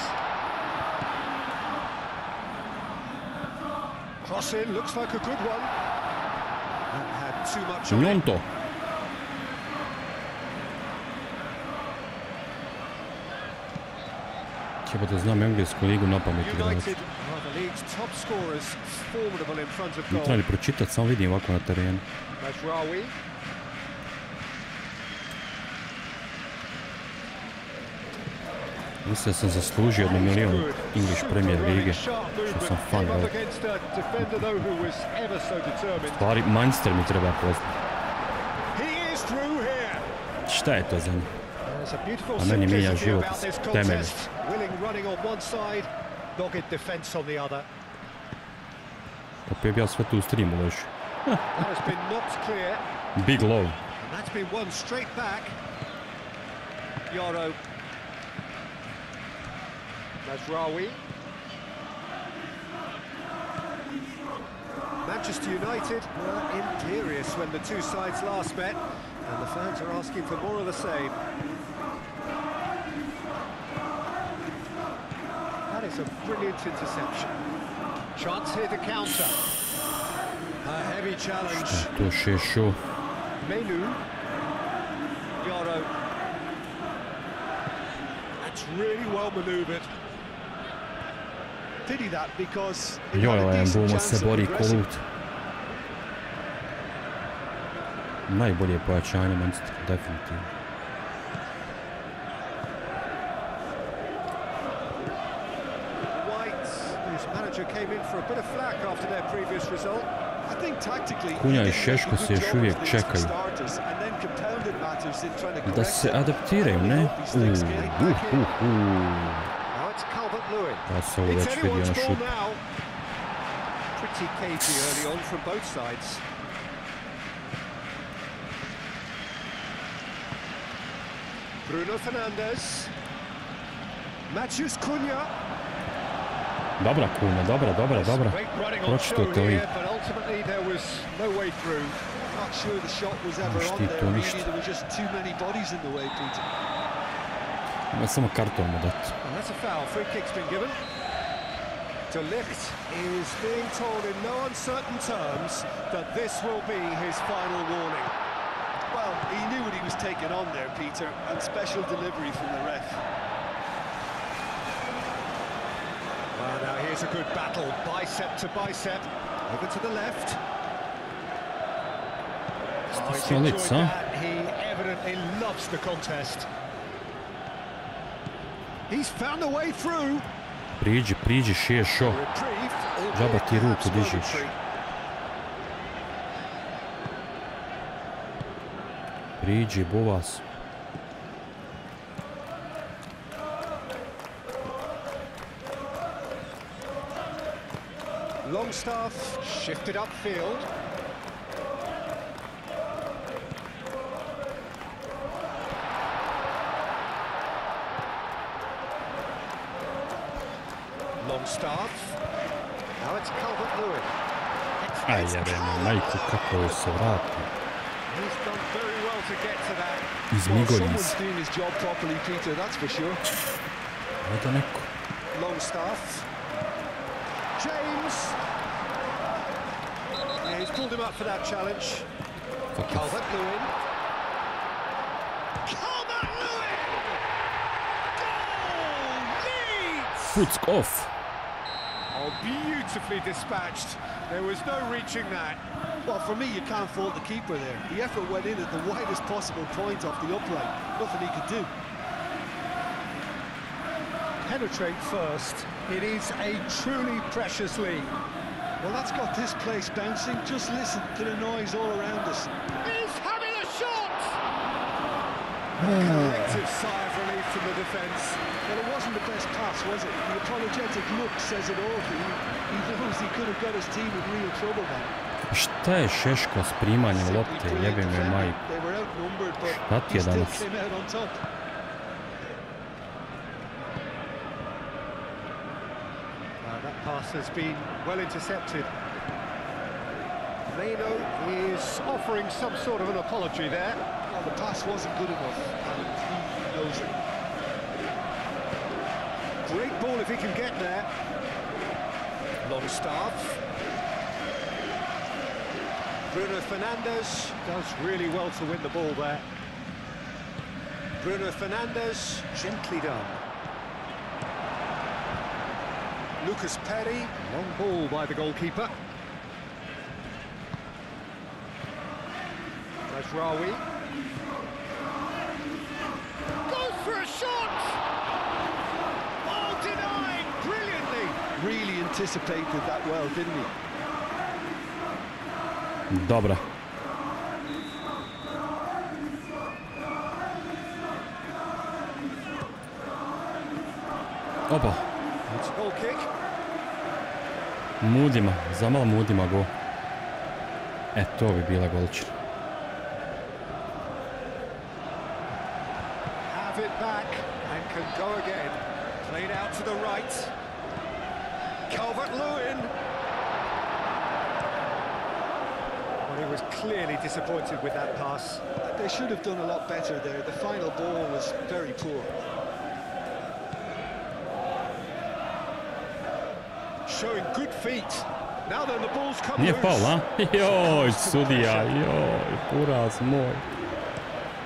Cross in, looks like a good one. Had too much on it. Treba da znam englesku ligu na pamet igrati. Ne treba li pročitati, samo vidim ovako na terenu. Mislim da sam zaslužio 1 milion English Premier Lige, što sam fan. Stvari, Manchester mi treba poslati. Šta je to za njih? A meni mijenja život temelj. Opet bi ja sve tu u streamu ležu. Big low. Manchester United were imperious when the two sides last met, and the fans are asking for more of the same. That is a brilliant interception. Chance here to counter. A heavy challenge. To Šešo. Menu. Yoro. That's really well maneuvered. Did he that because Joj, Buma se bori ko lut. Najbolje pojačanje Manchester, definitivno. Kunja i Šeško se još uvijek čekaju da se adaptiraju, ne? Ja sam ovo već vidio na šut. Bruno Fernandes. Matthews Cunha. Dobra Kunja, dobra. Pročito vi. Nemaš ti tu ništa. Ima samo karton mu dati. De Ligt is being told in no uncertain terms that this will be his final warning. Well, he knew what he was taking on there, Peter, and special delivery from the ref. Well, now here's a good battle, bicep to bicep, over to the left. Slušalice, He evidently loves the contest. He's found a way through. Priđi Šešo. Džaba ti ruku dižiš. Priđi, Buvas. Longstaff shifted upfield. Longstaff. Now it's Calvert-Lewin. Aj, jebeno, majku, kako se vrati. He's done very well to get to that. Izmigoljiz. Doing his job properly, Peter, that's for sure. Ajde neko. Longstaff. James. Yeah, he's pulled him up for that challenge. Calvert-Lewin. Calvert-Lewin! Goal leads! Fuck off. Oh, beautifully dispatched. There was no reaching that. Well, for me, you can't fault the keeper there. The effort went in at the widest possible point off the upright. Nothing he could do. Penetrate first. It is a truly precious lead. Well, that's got this place bouncing. Just listen to the noise all around us. He's having a shot! Collective sigh of relief from the defence. Well, it wasn't the best pass, was it? The apologetic look says it all. He knows he could have got his team in real trouble then. Šta je Šeško s primanjem lopte, jebe me majku. Šta ti je danas? That pass has been well intercepted. Leno is offering some sort of an apology there. Well, the pass wasn't good enough, and he knows it. Great ball if he can get there. Longstaff. Bruno Fernandes does really well to win the ball there. Bruno Fernandes, gently done. Lucas Perry, long ball by the goalkeeper. Rawi. Goes for a shot! Oh, denied brilliantly! Really anticipated that well, didn't he? Dobra. Opa. It's a goal kick. Mudima, zamalo Mudima go. To bi bila golčina. Have it back and can go again. Played out to the right. Calvert-Lewin. Well, he was clearly disappointed with that pass. They should have done a lot better there. The final ball was very poor. showing good feet. Now then, the ball's come Nije loose. faul, a? Joj, sudija, joj, poraz moj.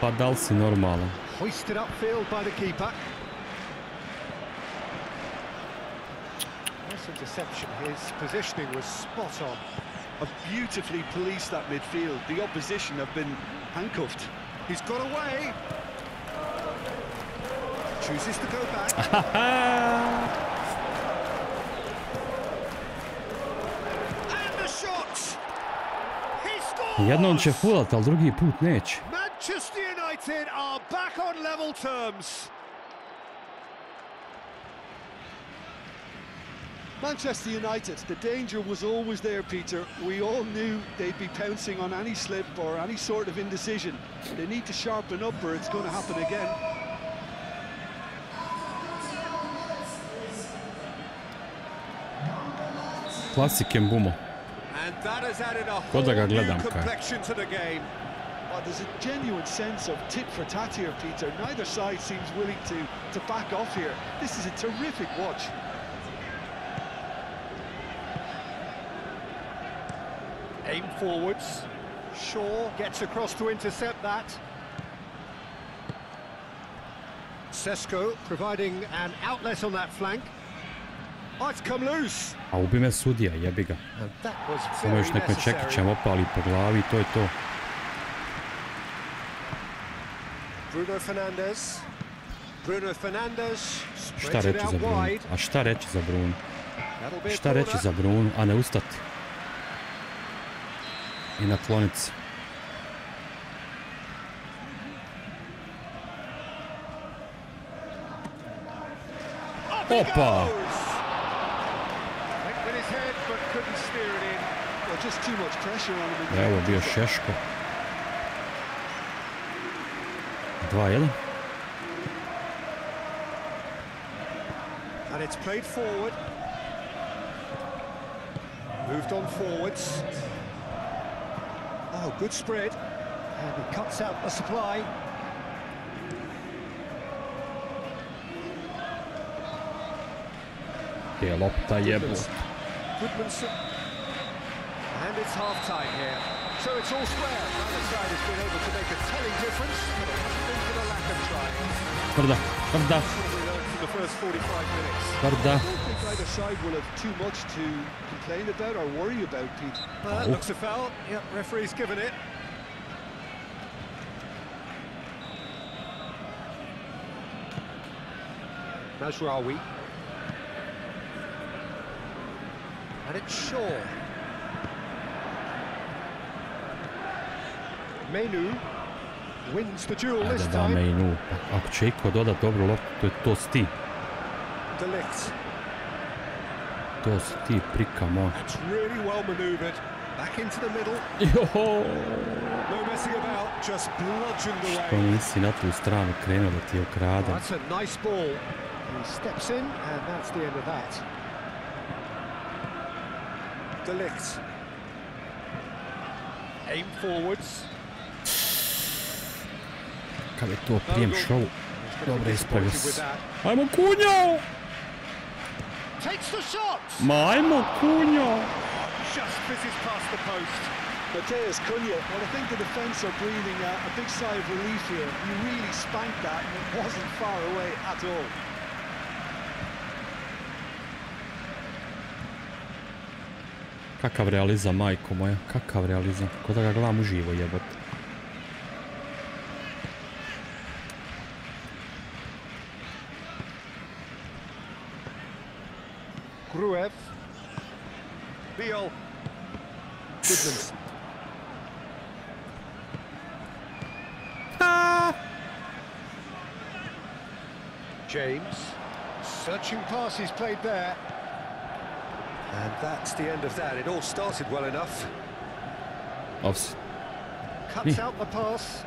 Pa da li si normalan? Hoisted upfield by the keeper. Nice interception. His positioning was spot on. Have beautifully policed that midfield. The opposition have been handcuffed. He's got away. Chooses to go back. And the shot. He scores. Jednom će fulat, ali drugi put neće. Manchester United are back on level terms. Manchester United, the danger was always there, Peter. We all knew they'd be pouncing on any slip or any sort of indecision. They need to sharpen up or it's going to happen again. Klasik Mbumo. And that has added a Ko da ga whole new gledam kaj. complexion to the game. Well, there's a genuine sense of tit for tat here, Peter. Neither side seems willing to back off here. This is a terrific watch. Aim forwards. Shaw gets across to intercept that. Sesko providing an outlet on that flank. Oh, it's come loose. A ubi me sudija, jebi ga. And that was Samo još very nekom necessary. čekićem opali po glavi i to je to. Bruno Fernandes. Bruno Fernandes Šta spreads it reći out za Brunu? wide. A šta reći za Brunu? That'll be a Šta reći corner. za Brunu, a ne ustati? I nakloniti se. Opa! Went with his head but couldn't steer it in. Well, just too much pressure on him. In the Evo end. bio Šeško. 2-1. And it's played forward. Moved on forwards. Oh, good spread. And he cuts out the supply. Je lopta jebo. Goodmanson. And it's half-time here. So it's all square. Neither side has been able to make a telling difference, but it hasn't been for the lack of trying. Tvrda, tvrda, That's what we learned from the first 45 minutes. tvrda. I don't think either side will have too much to complain about or worry about, Pete. Well, that looks a foul. Yep, referee's given it. Mazraoui. And it's Shaw. Menu wins the duel this Ajde da me time. i nu. Ako će iko dodat dobru loptu, to je to si ti. De Ligt. To si ti, prika moj. That's really well manoeuvred. Back into the middle. Joho! No messing about, just bludgeoned To away. nisi na tu stranu krenuo da ti je ukraden. That's a nice ball. He steps in, and that's the end of that. De Ligt. Aim forwards. Kad je to prijem šovu. Dobro ispravio Disappointed with se. that. Ajmo Kunjo! Takes the shot. Ma ajmo Kunjo! Just fizzes past the post. Mateus Cunha, well, I think the defence are breathing a big sigh of relief here. You really spanked that and it wasn't far away at all. Kakav realizam, majko moja, kakav realizam. Ko da ga gledam uživo jebote. Gruev. Beal. Goodmanson. James. Searching passes played there. And that's the end of that. It all started well enough. Offs. Cuts out the pass.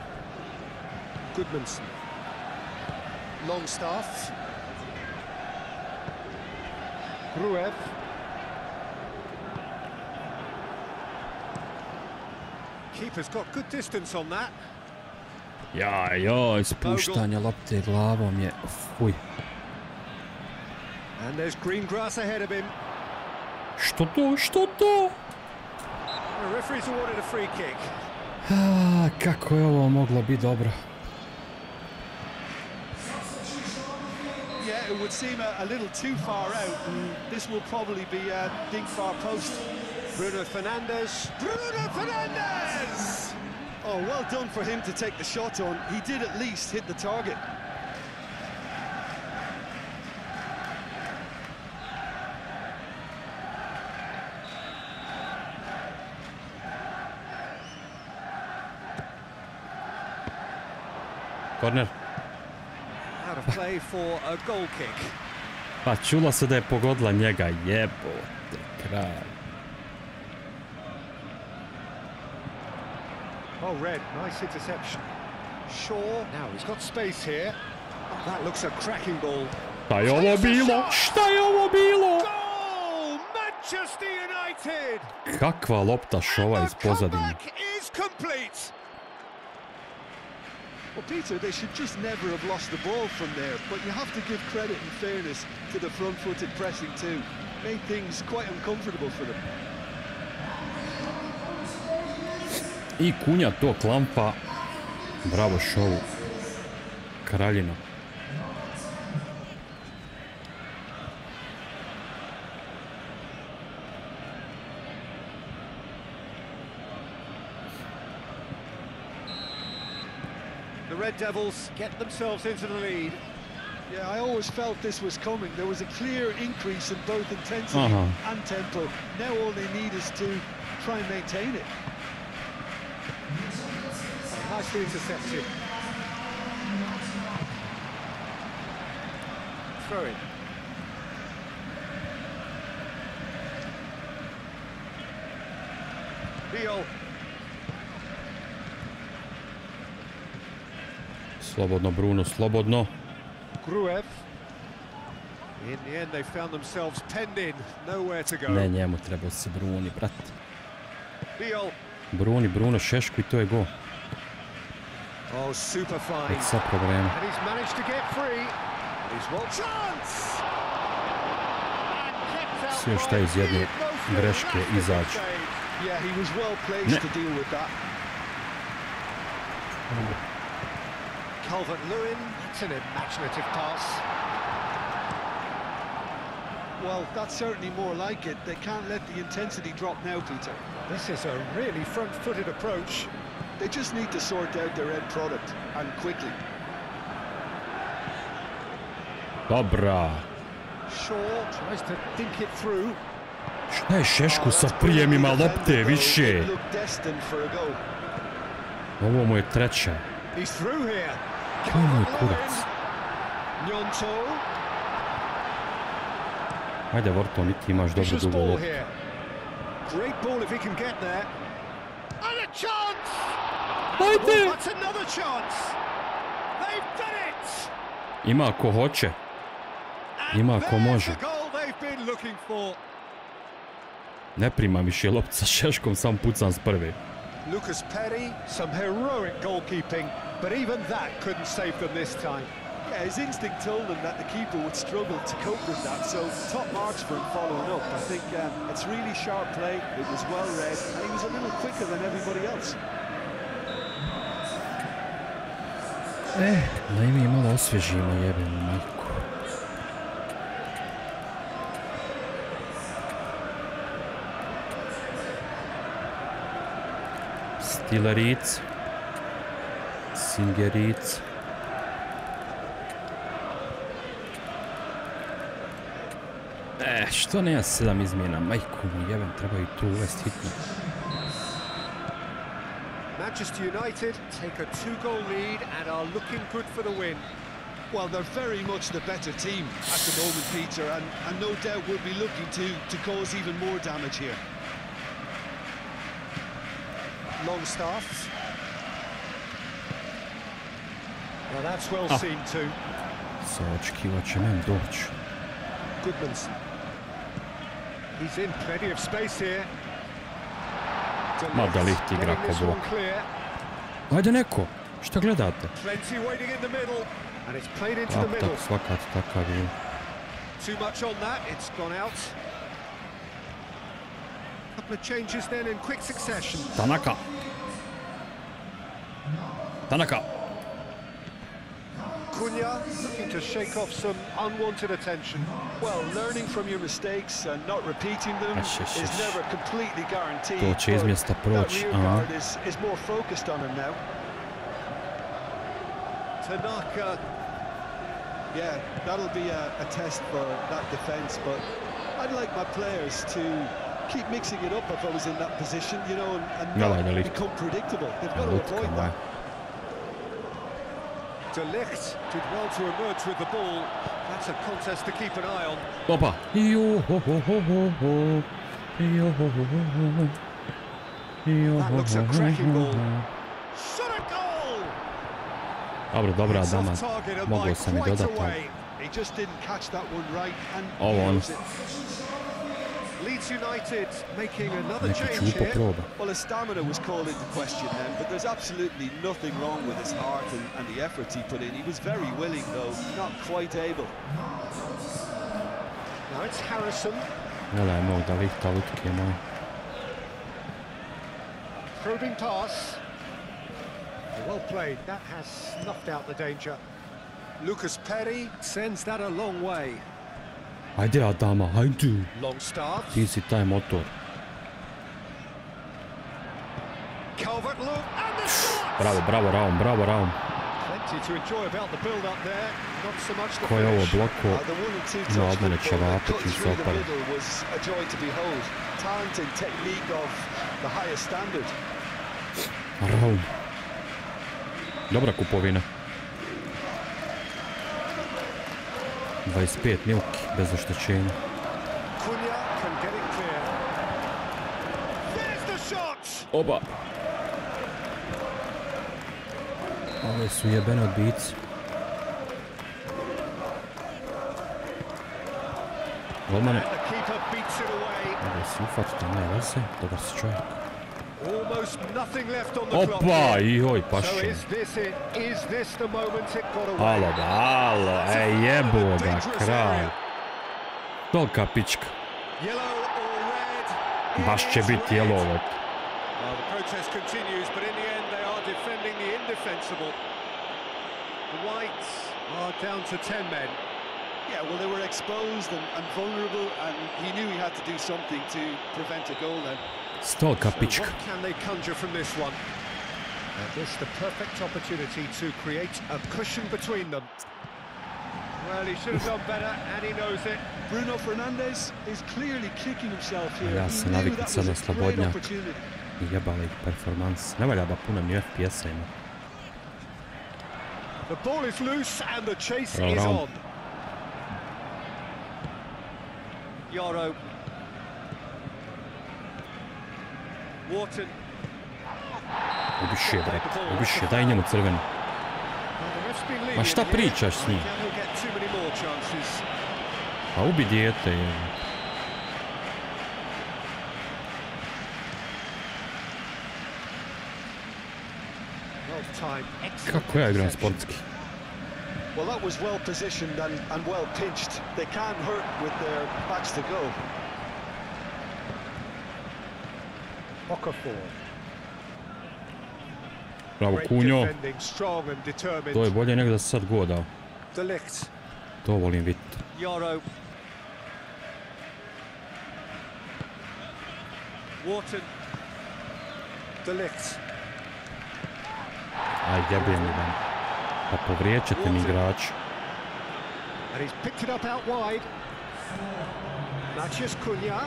Goodmanson. Longstaff. Gruev. Keeper's got good distance on that. Jaj, spuštanje lopte glavom je... Fuj. And there's green grass ahead of him. Što to? Što to? Kako je ovo moglo biti dobro? Yeah, it would seem a little too far out, and this will probably be a big far post. Bruno Fernandes! Oh, well done for him to take the shot on. He did at least hit the target. Korner. Out of play for a goal kick. Pa čula se da je pogodila njega, jebote kralj. Oh, Red, nice interception. Shaw, now he's got space here. That looks a cracking ball. Šta je ovo bilo? Šta je ovo bilo? Goal! Manchester United! Kakva lopta šova iz pozadine. Is complete. Well, Peter, they should just never have lost the ball from there, but you have to give credit and fairness to the front-footed pressing too. Made things quite uncomfortable for them. I Kunja to klampa. Bravo šovu. Kraljina. The Red Devils get themselves into the lead. Yeah, I always felt this was coming. There was a clear increase in both intensity and tempo. Now all they need is to try and maintain it. Nicely intercepted. Throw in. Beal. Slobodno, Bruno, slobodno. Gruev. In the end they found themselves penned in, nowhere to go. Ne, njemu treba se Bruni, brat. Beal. Bruno, šešku i to je go. Oh, super fine. Već sad problema. And he's managed to get free. He's well chance. Svi još šta iz jedne greške izađu. Yeah, he was well placed to deal with that. Calvert-Lewin, that's an imaginative pass. Well, that's certainly more like it. They can't let the intensity drop now, Peter. This is a really front-footed approach. They just need to sort out their end product, and quickly. Dobra. Shaw tries to dink it through. Šta je Šešku sa prijemima lopte više? Ovo mu je treća. Kaj moj kurac? Ajde, Vorto, niti imaš dobro dugo loptu. Ajde! Ima ko hoće. Ima ko može. Ne primam više loptu sa Šeškom, sam pucam s prve. Lucas Perry, some heroic goalkeeping, but even that couldn't save them this time. Yeah, his instinct told him that the keeper would struggle to cope with that, so top marks for him following up. I think it's really sharp play, it was well read, and he was a little quicker than everybody else. Daj mi malo osvježimo, jebenu majku. Stileric. Singeric. Što nema 7 izmjena? Majku mi jebem, treba i tu uvesti hitno. Manchester United take a 2-goal lead and are looking good for the win. Well, they're very much the better team at the moment, Peter, and no doubt will be looking to cause even more damage here. Longstaff. Well, that's well seen too. Očekivat će men doći. Goodmanson. He's in plenty of space here. Ma da li ti igra ko bok. Ajde neko, šta gledate? Svakat takav je. Too much on that, it's gone out. Tanaka. Tanaka. Cunha looking to shake off some unwanted attention. Well, learning from your mistakes and not repeating them is never completely guaranteed. To će iz mjesta proći. That rear guard is more focused on him now. Tanaka. Yeah, that'll be a test for that defence, but I'd like my players to keep mixing it up if I was in that position, you know, and not become predictable. They've got to avoid that. De Ligt did well to emerge with the ball. That's a contest to keep an eye on. Opa. That looks a cracking ball. Shot a goal! Dobra, Adama. Mogao sam I dodati. He just didn't catch that one right and Leeds United making another change here. Well, his stamina was called into question then, but there's absolutely nothing wrong with his heart and the efforts he put in. He was very willing, though, not quite able. Now it's Harrison. Gledaj mog da Lihta lutke moj. Probing pass. Well played. That has snuffed out the danger. Lucas Perry sends that a long way. Ajde Adama, hajde. Long start. Ti si taj motor. Calvert-Lewin and the shot. Bravo, Raum. Plenty to enjoy about the build up there. Not so much the Ko je ovo finish. bloko? No, od mene će vapiti se opere. Was a joy to behold. Talent and technique of the highest standard. Raum. Dobra kupovina. 25 milki, bez oštećenja. Cunha can get it clear. There's the shot. Oba. Ove su jebene odbici. Golmane. Ovo si ufatiti, ne veze. Dobar si čovjek. Opa, joj, paši. Alo, jebo ga, kralj. Tolika pička. Baš će biti jelovot. Yeah, well, they were exposed and vulnerable, and he knew he had to do something to prevent a goal then. Stolka pička. What can they conjure from this one? And this the perfect opportunity to create a cushion between them. Well, he should have done better, and he knows it. Bruno Fernandes is clearly kicking himself here. Ja se navikam sad na slobodnjak. I jebali ih performans. Ne valja da puno ni FPS-a ima. The ball is loose and the chase is on. Yaro. Wharton. Ubiši je, brat. Ubiši je, daj njemu crvenu. Ma šta pričaš s njim? Pa ubi dijete, je. Kako ja igram sportski? Well, that was well positioned and well pitched. They can't hurt with their backs to go. Bravo, Kunjo. To je bolje nego da se sad godao. To volim vidjeti. Aj, jebim mi dan. Pa povrijećete mi igrači. And he's picked it up out wide. Mathias Cunha.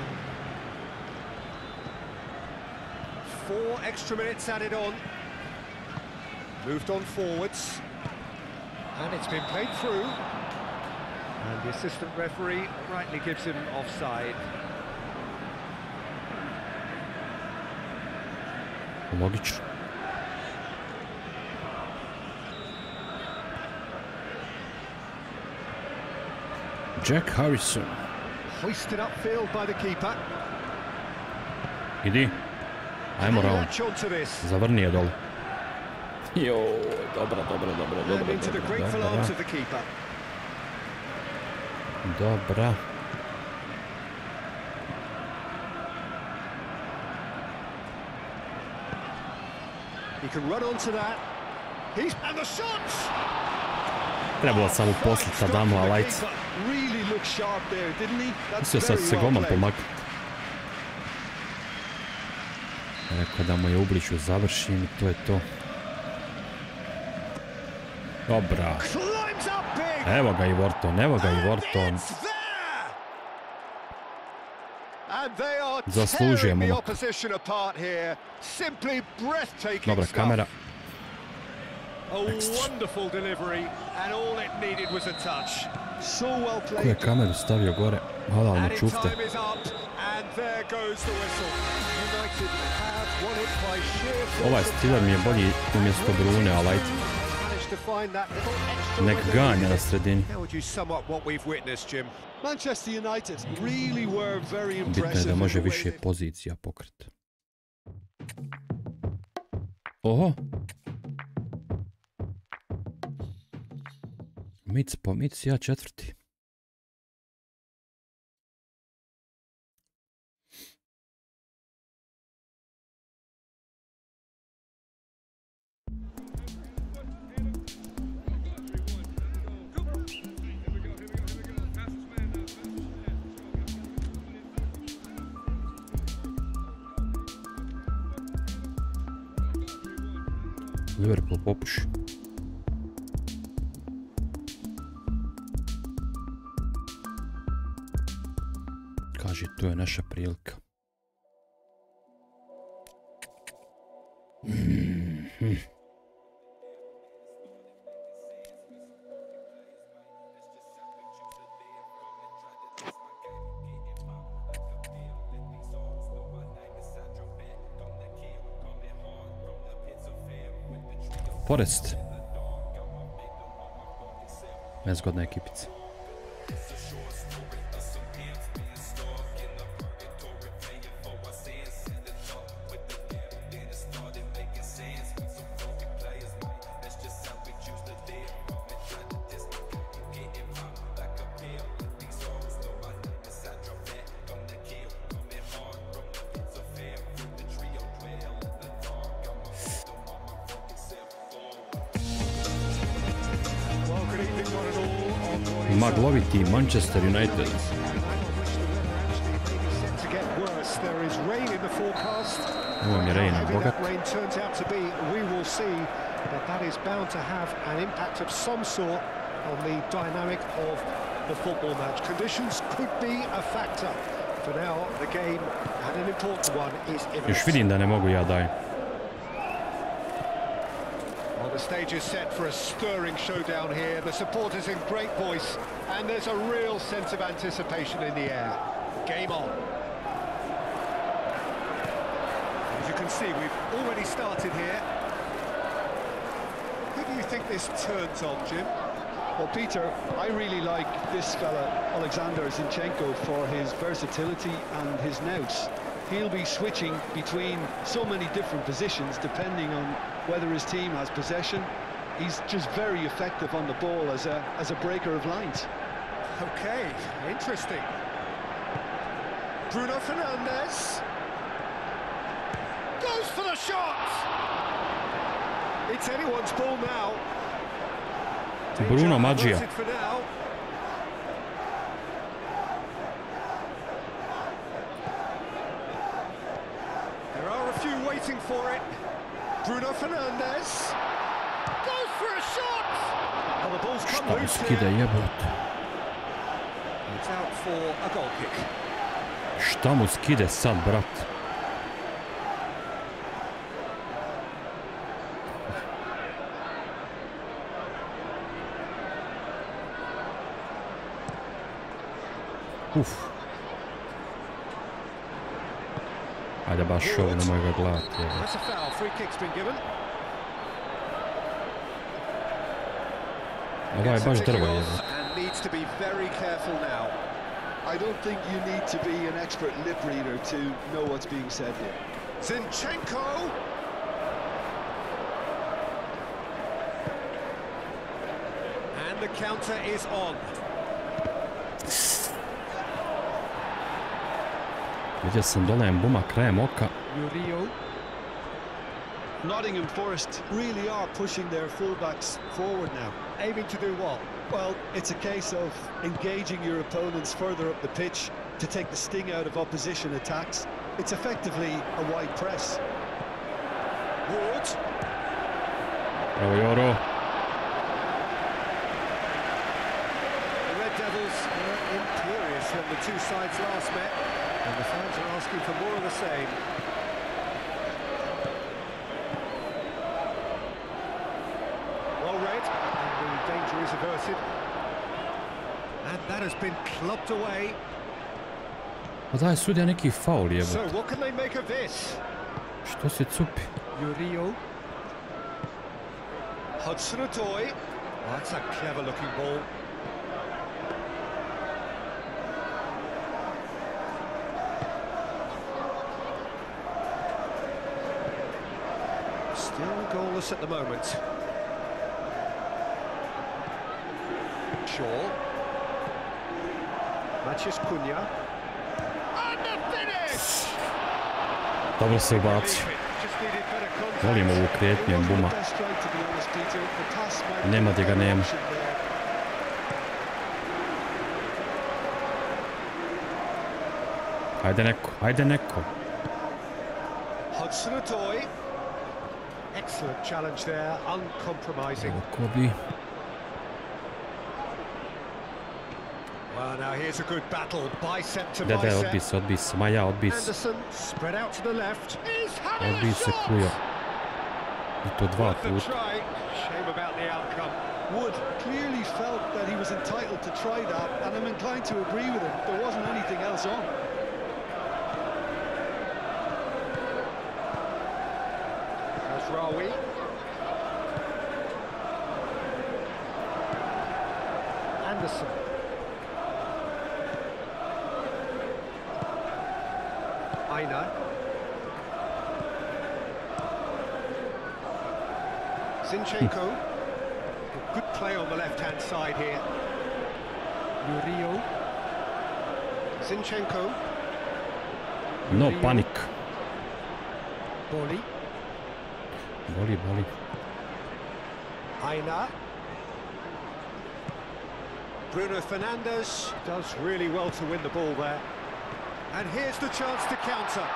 4 extra minutes added on. Moved on forwards. And it's been played through. And the assistant referee rightly gives him offside. Logično. Jack Harrison. Hoisted upfield by the keeper. Idi. Ajmo round. Zavrni je dole. Joj, dobra. Trebalo sam uposliti Adamu, a lajc. Mislio sad se golman pomaknuti. Rekao da mu je ubližu završim i to je to. Dobra. Evo ga i Vorton, evo ga i Vorton. Zaslužujemo. Dobra kamera. Ko je kameru stavio gore? Halal na čufte. Ovaj Stigla mi je bolji umjesto Brune, a lajt. Nek ganja na sredini. Bitno je da može više pozicija pokret. Oho! Mic po mic, ja četvrti. Liverpool popuši. Kaže, to je naša prilika. Forest. Nezgodna ekipica. Magloviti Manchester United. Ovo mi je rain bogat. Još vidim da ne mogu ja dajem. The stage is set for a stirring showdown here. The supporters in great voice, and there's a real sense of anticipation in the air. Game on. As you can see, we've already started here. Who do you think this turns on, Jim? Well, Peter, I really like this fella, Alexander Zinchenko, for his versatility and his nous. He'll be switching between so many different positions depending on whether his team has possession. He's just very effective on the ball as a breaker of lines. Okay, interesting. Bruno Fernandes goes for the shot. It's anyone's ball now. Bruno Magia. Waiting for it. Bruno Fernandes goes for a shot. Oh, the ball's come loose here. It's out for a goal kick. Šta mu skide sad, brat? Uf. Ajde baš ovo, nemoj ga gledati. Ovo je baš drvo je. I don't think you need to be an expert lip reader to know what's being said here. Zinchenko. And the counter is on. Vidio sam dole embuma krajem oka. Nottingham Forest really are pushing their fullbacks forward now. Aiming to do what? Well, it's a case of engaging your opponents further up the pitch to take the sting out of opposition attacks. It's effectively a wide press. Wood. Bravo, Joro. The Red Devils were imperious when the two sides last met, and the fans are asking for more of the same. Well read, and the danger is averted. And that has been clubbed away. Pa daj, sudija neki faul jebote. So what can they make of this? Što se cupi? Uriel. Hudson-Odoi. Oh, that's a clever-looking ball. Still goalless at the moment. Shaw. Matches Cunha. And the finish! Dobro se ubacio. Volim ovu kretnju buma. Nema gdje ga nema. Ajde neko, ajde neko. Hudson-Odoi. Excellent challenge there, uncompromising. Kobi. Well, now here's a good battle, bicep to Dede, bicep. odbi se, ma ja, odbi se. Anderson spread out to the left. Odbi se kujo. I to dva puta. Shame about the outcome. Wood clearly felt that he was entitled to try that, and I'm inclined to agree with him. There wasn't anything else on. There's Rawi. Anderson. Aina. Zinchenko. Good play on the left-hand side here. Murillo. Zinchenko. No panic. Boli. Boli. Aina. Bruno Fernandes does really well to win the ball there. And here's the chance to counter.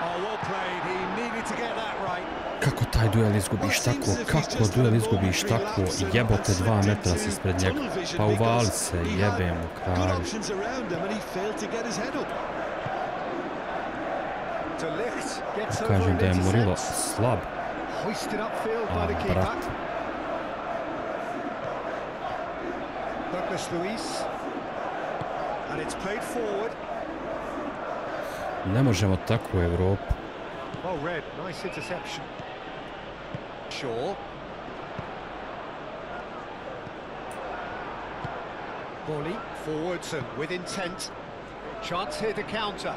Oh, well played. He needed to get that right. Kako taj duel izgubiš tako? Kako duel izgubiš tako? Jebote 2 metra si ispred njega. Pa uvali se, jebem u kralju. Kažem da je Murillo slab. A, brat. Douglas Luiz. And it's played forward. Ne možemo tako u Evropu. Well read, nice interception. Shaw. Boli forwards and with intent. Chance here to counter.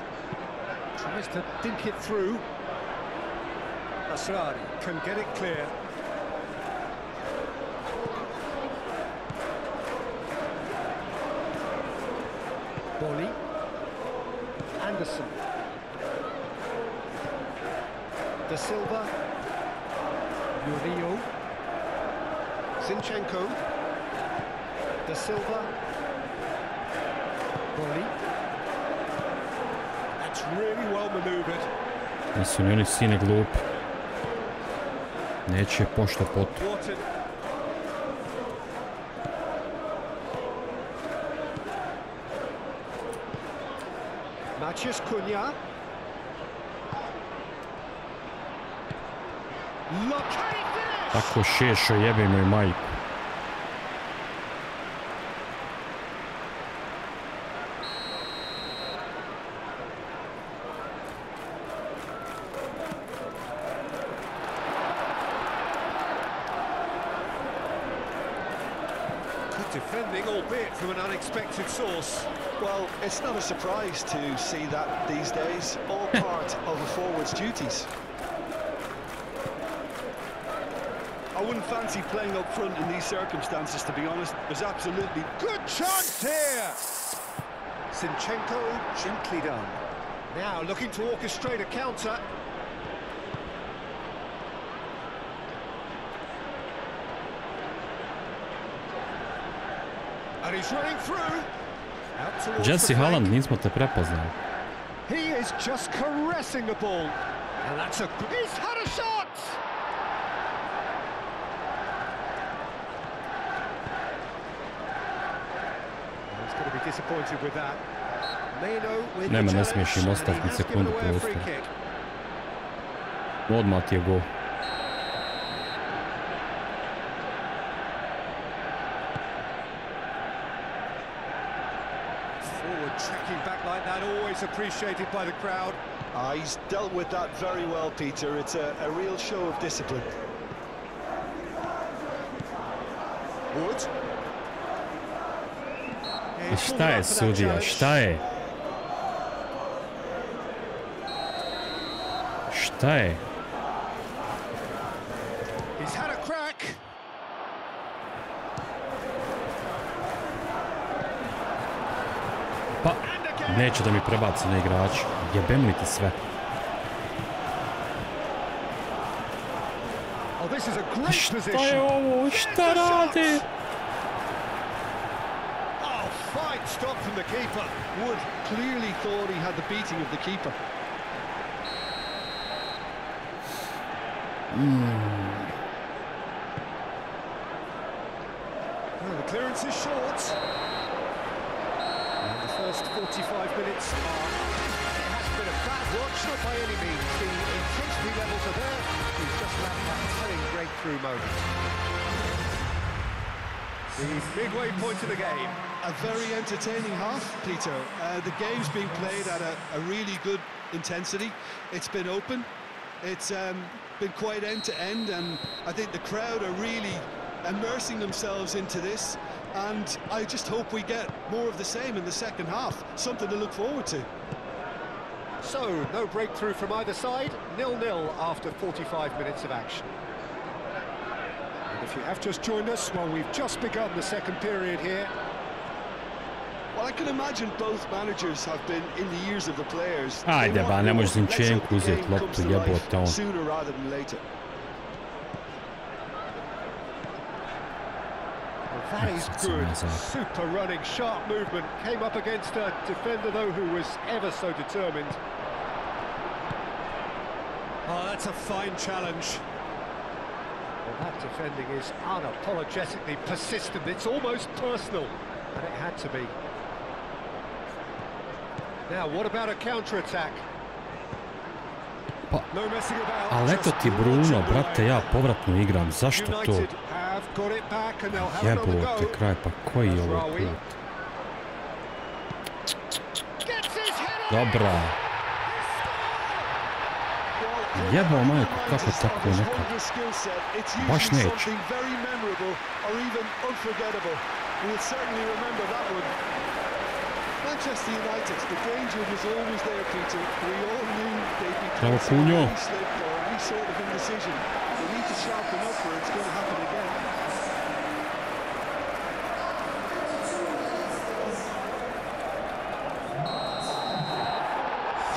Tries to dink it through. Asrari can get it clear. Boli. Anderson. Da Silva. Murillo. Zinchenko. Da Silva. Boli. That's really well manoeuvred. Nisu ni oni sine glupi. Neće pošto potu. Matches Cunha. Tako šešo, jebe moj majku. Good defending, albeit from an unexpected source. Well, it's not a surprise to see that these days, all part of a forward's duties. I wouldn't fancy playing up front in these circumstances, to be honest. There's absolutely good chance here. Zinchenko gently done. Now looking to orchestrate a counter. Jesse Haaland, nismo te prepoznali. He is just caressing the ball. And that's a... He's had a shot! He's going to be disappointed with that. Nema, ne smiješ im ostaviti sekundu prostora. Odmah ti je gol. Tracking back like that, always appreciated by the crowd. He's dealt with that very well, Peter. It's a real show of discipline. Wood. Šta je, sudija, šta je? Šta je? He's had a crack. Pa, neće da mi prebaci na igrač. Jebem li ti sve? Šta je ovo? Šta radi? Stop from the keeper. Wood clearly thought he had the beating of the keeper. Well, the clearance is short. And the first 45 minutes it hasn't been a bad watch, not by any means. The intensity levels are there. He's just had that telling breakthrough moment. The midway point of the game. A very entertaining half, Peter. The game's been played at a really good intensity. It's been open. It's been quite end-to-end, and I think the crowd are really immersing themselves into this, and I just hope we get more of the same in the second half. Something to look forward to. So, no breakthrough from either side. 0-0 after 45 minutes of action. And if you have just joined us, well, we've just begun the second period here. Well, I can imagine both managers have been in the ears of the players. Ajde ba, ne možeš Zinchenko uzeti loptu, jebote on. Sooner rather than later. Well, that is good. Super running, sharp movement. Came up against a defender, though, who was ever so determined. Oh, that's a fine challenge. Well, that defending is unapologetically persistent. It's almost personal, and it had to be. Now, what about a counter-attack? Pa, ali eto ti Bruno, brate, ja povratno igram, zašto to? Jebote kraj, pa koji je ovo put? Dobra. Jebao majku, kako tako nekad? Baš neće. Manchester United, the danger was always there, Peter. We all knew they'd be Bravo, Cunha. any slip or any sort of indecision. They need to sharpen up or it's going to happen again.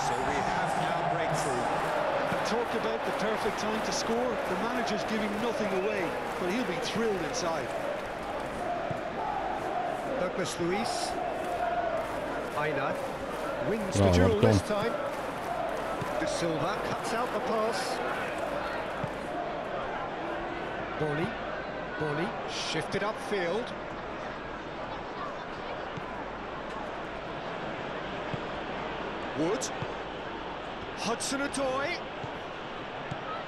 So we have now breakthrough. And talk about the perfect time to score. The manager's giving nothing away, but he'll be thrilled inside. Douglas Luiz. Aina wins the duel this time. De Silva cuts out the pass. Boni shifted upfield. Wood. Hudson-Odoi.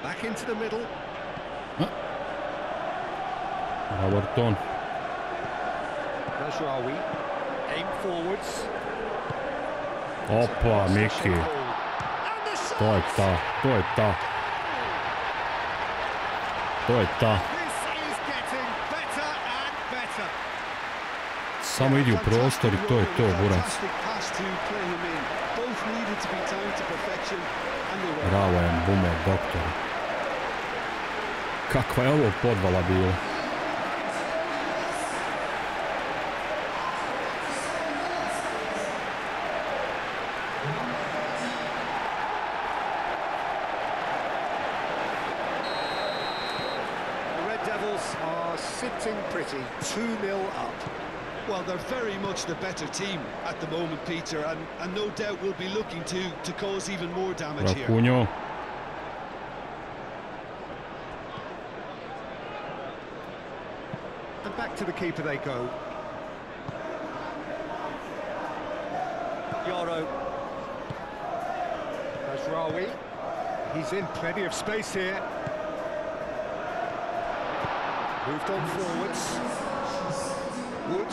Back into the middle. Roberton. Najraoui. Aim forwards. Opa, Miki. To je ta, to je ta. To je ta. Samo idi u prostor i to je to, burac. Bravo je, bumer, doktor. Kakva je ovo podvala bila? Sitting pretty, 2-0 up. Well, they're very much the better team at the moment, Peter, and no doubt will be looking to cause even more damage here. Rapunjo. And back to the keeper they go. Yoro. There's Rawi. He's in plenty of space here. Moved on forwards. Wood.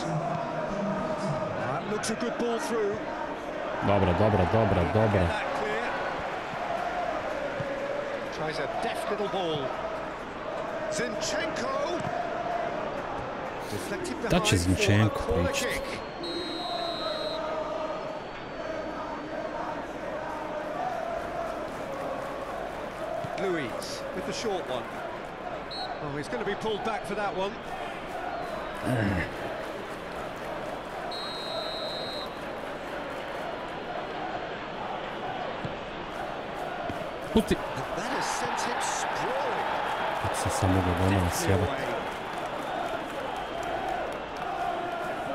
That looks a good ball through. Dobra. Tries a deft little ball. Zinchenko. Deflected behind. That is Zinchenko, corner kick. Luis with the short one. Oh, he's going to be pulled back for that one. Puti. That has sent him sprawling. Kako sam sam mogao Vodeno sjebati.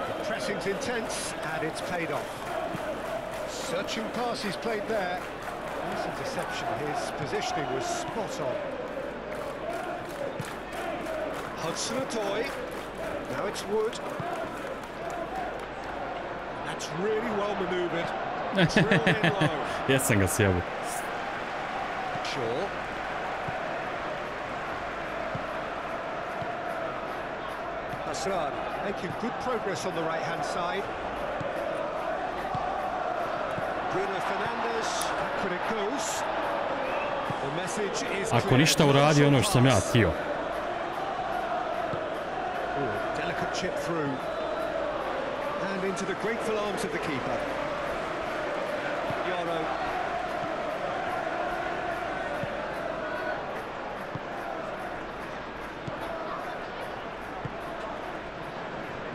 The pressing's intense and it's paid off. Searching pass he's played there. Nice interception. His positioning was spot on. Hudson-Odoi. Now it's Wood. That's really well manoeuvred. Drill in low. Jesam ga sjebao. Shaw. Hassan making good progress on the right-hand side. Bruno Fernandes. Back it goes. The message is Ako ništa uradi ono što sam ja htio. Delicate chip through. And into the grateful arms of the keeper. Yoro.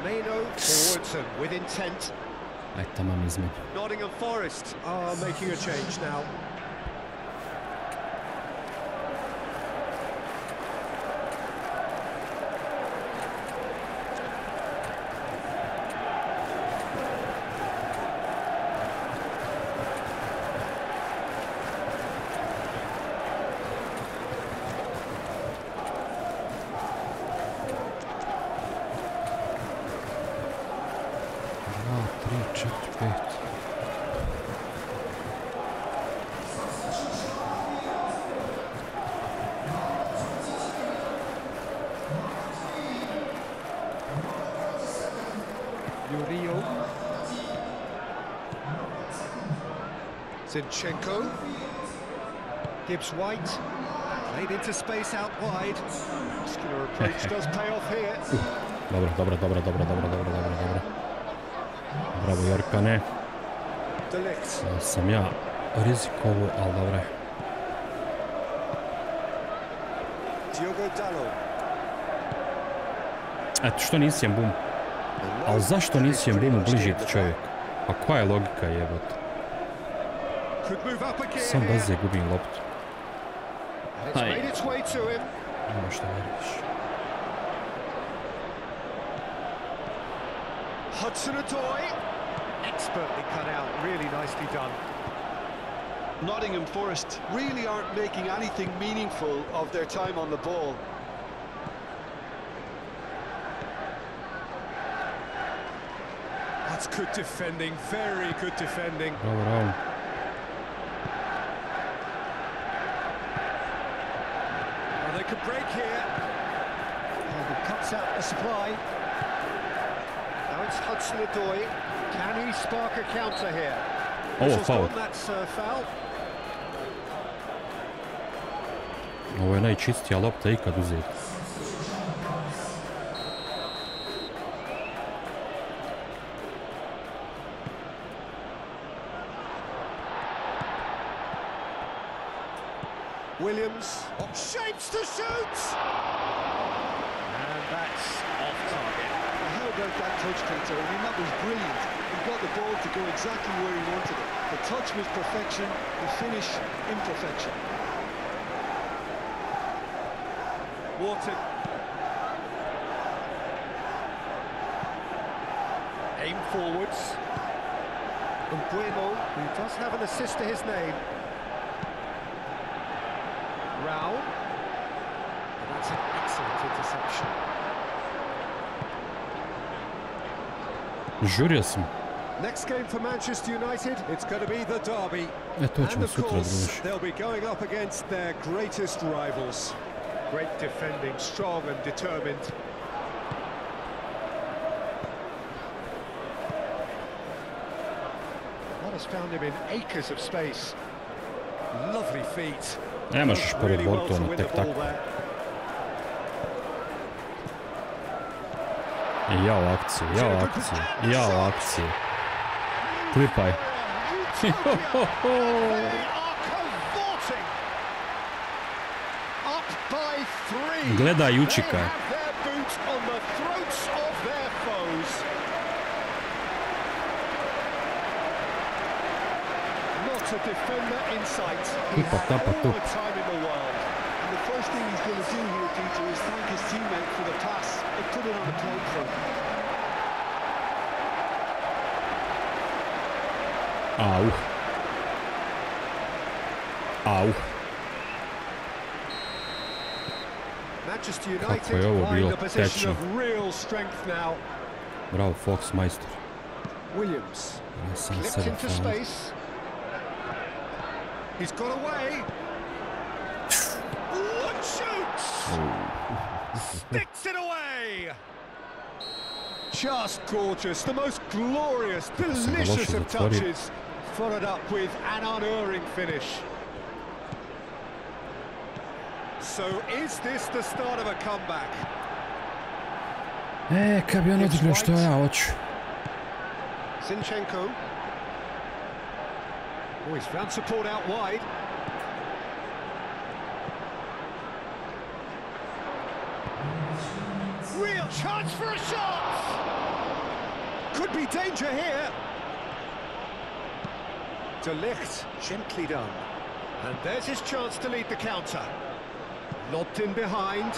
Maino forwards and with intent. Aj, tamam između. Nottingham Forest are making a change now. Zinchenko. Gibbs White. Played into space out wide. Muscular approach does pay off here. Dobro. Bravo, Jorkane. Delict. Sam ja rizikovo, ali dobro je. Diogo Dallo. Eto, što nisi jem bum? Ali zašto nisi jem bumu bližiti čovjek? Pa koja je logika jebati? Sam brzo gubim loptu. Aj. Nema što veriš. Hudson-Odoi. Expertly cut out, really nicely done. Nottingham Forest really aren't making anything meaningful of their time on the ball. That's good defending, very good defending. Bravo. Well, they could break here. And it cuts out the supply. Now it's Hudson-Odoi. Can he spark a counter here? Oh, foul. That's foul. Ovo je najčistija lopta ikad uzeti. Williams shapes to shoot, and that's off target. How about that touch, Peter? I mean, that was brilliant. He got the ball to go exactly where he wanted it. The touch was perfection, the finish imperfection. Wharton. Aim forwards. Vodeno, who does have an assist to his name. Rao. That's an excellent interception. Žurio sam. Next game for Manchester United, it's going to be the derby. To ćemo And of sutra course, druži. they'll be going up against their greatest rivals. Great defending, strong and determined. That has found him in acres of space. Lovely feet. Ne možeš pored Bortona tek tako. Jao akciju, jao akciju, jao akciju. Klipaj. Gledaj Jučika. Kupa, tapa, tup. And the first thing he's going to do here, Peter, is thank his teammate for the pass and put it on the plate for him. Au. Au. Manchester United are in a position of real strength now. Bravo, Fox, majstor. Williams clipped into space. He's got away. And shoots! Sticks it away! Just gorgeous, the most glorious, delicious of touches, followed up with an unerring finish. So is this the start of a comeback? Kad bi on odigrao što ja hoću. Zinchenko. Oh, he's found support out wide. Real chance for a shot! Could be danger here. De Ligt, gently done. And there's his chance to lead the counter. Lobbed in behind.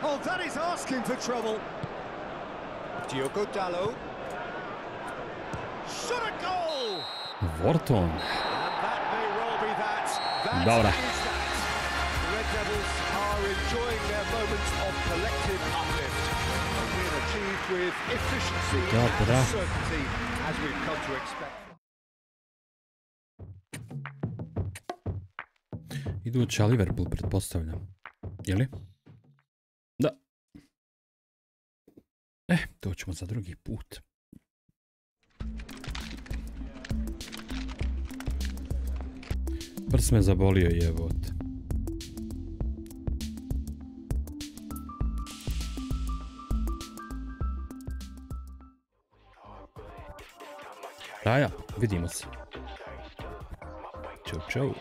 Oh, that is asking for trouble. Diogo Dalot. Shot a goal! Vorton. And that may well be that. Dobra. That is that. The Red Devils are enjoying their moments of collective uplift. A win achieved with efficiency and certainty, as we've come to expect. Iduća Liverpool, pretpostavljam. Jeli? Da. To ćemo za drugi put. Prst me zabolio, jebot. Raja, vidimo se. Ćao, čao.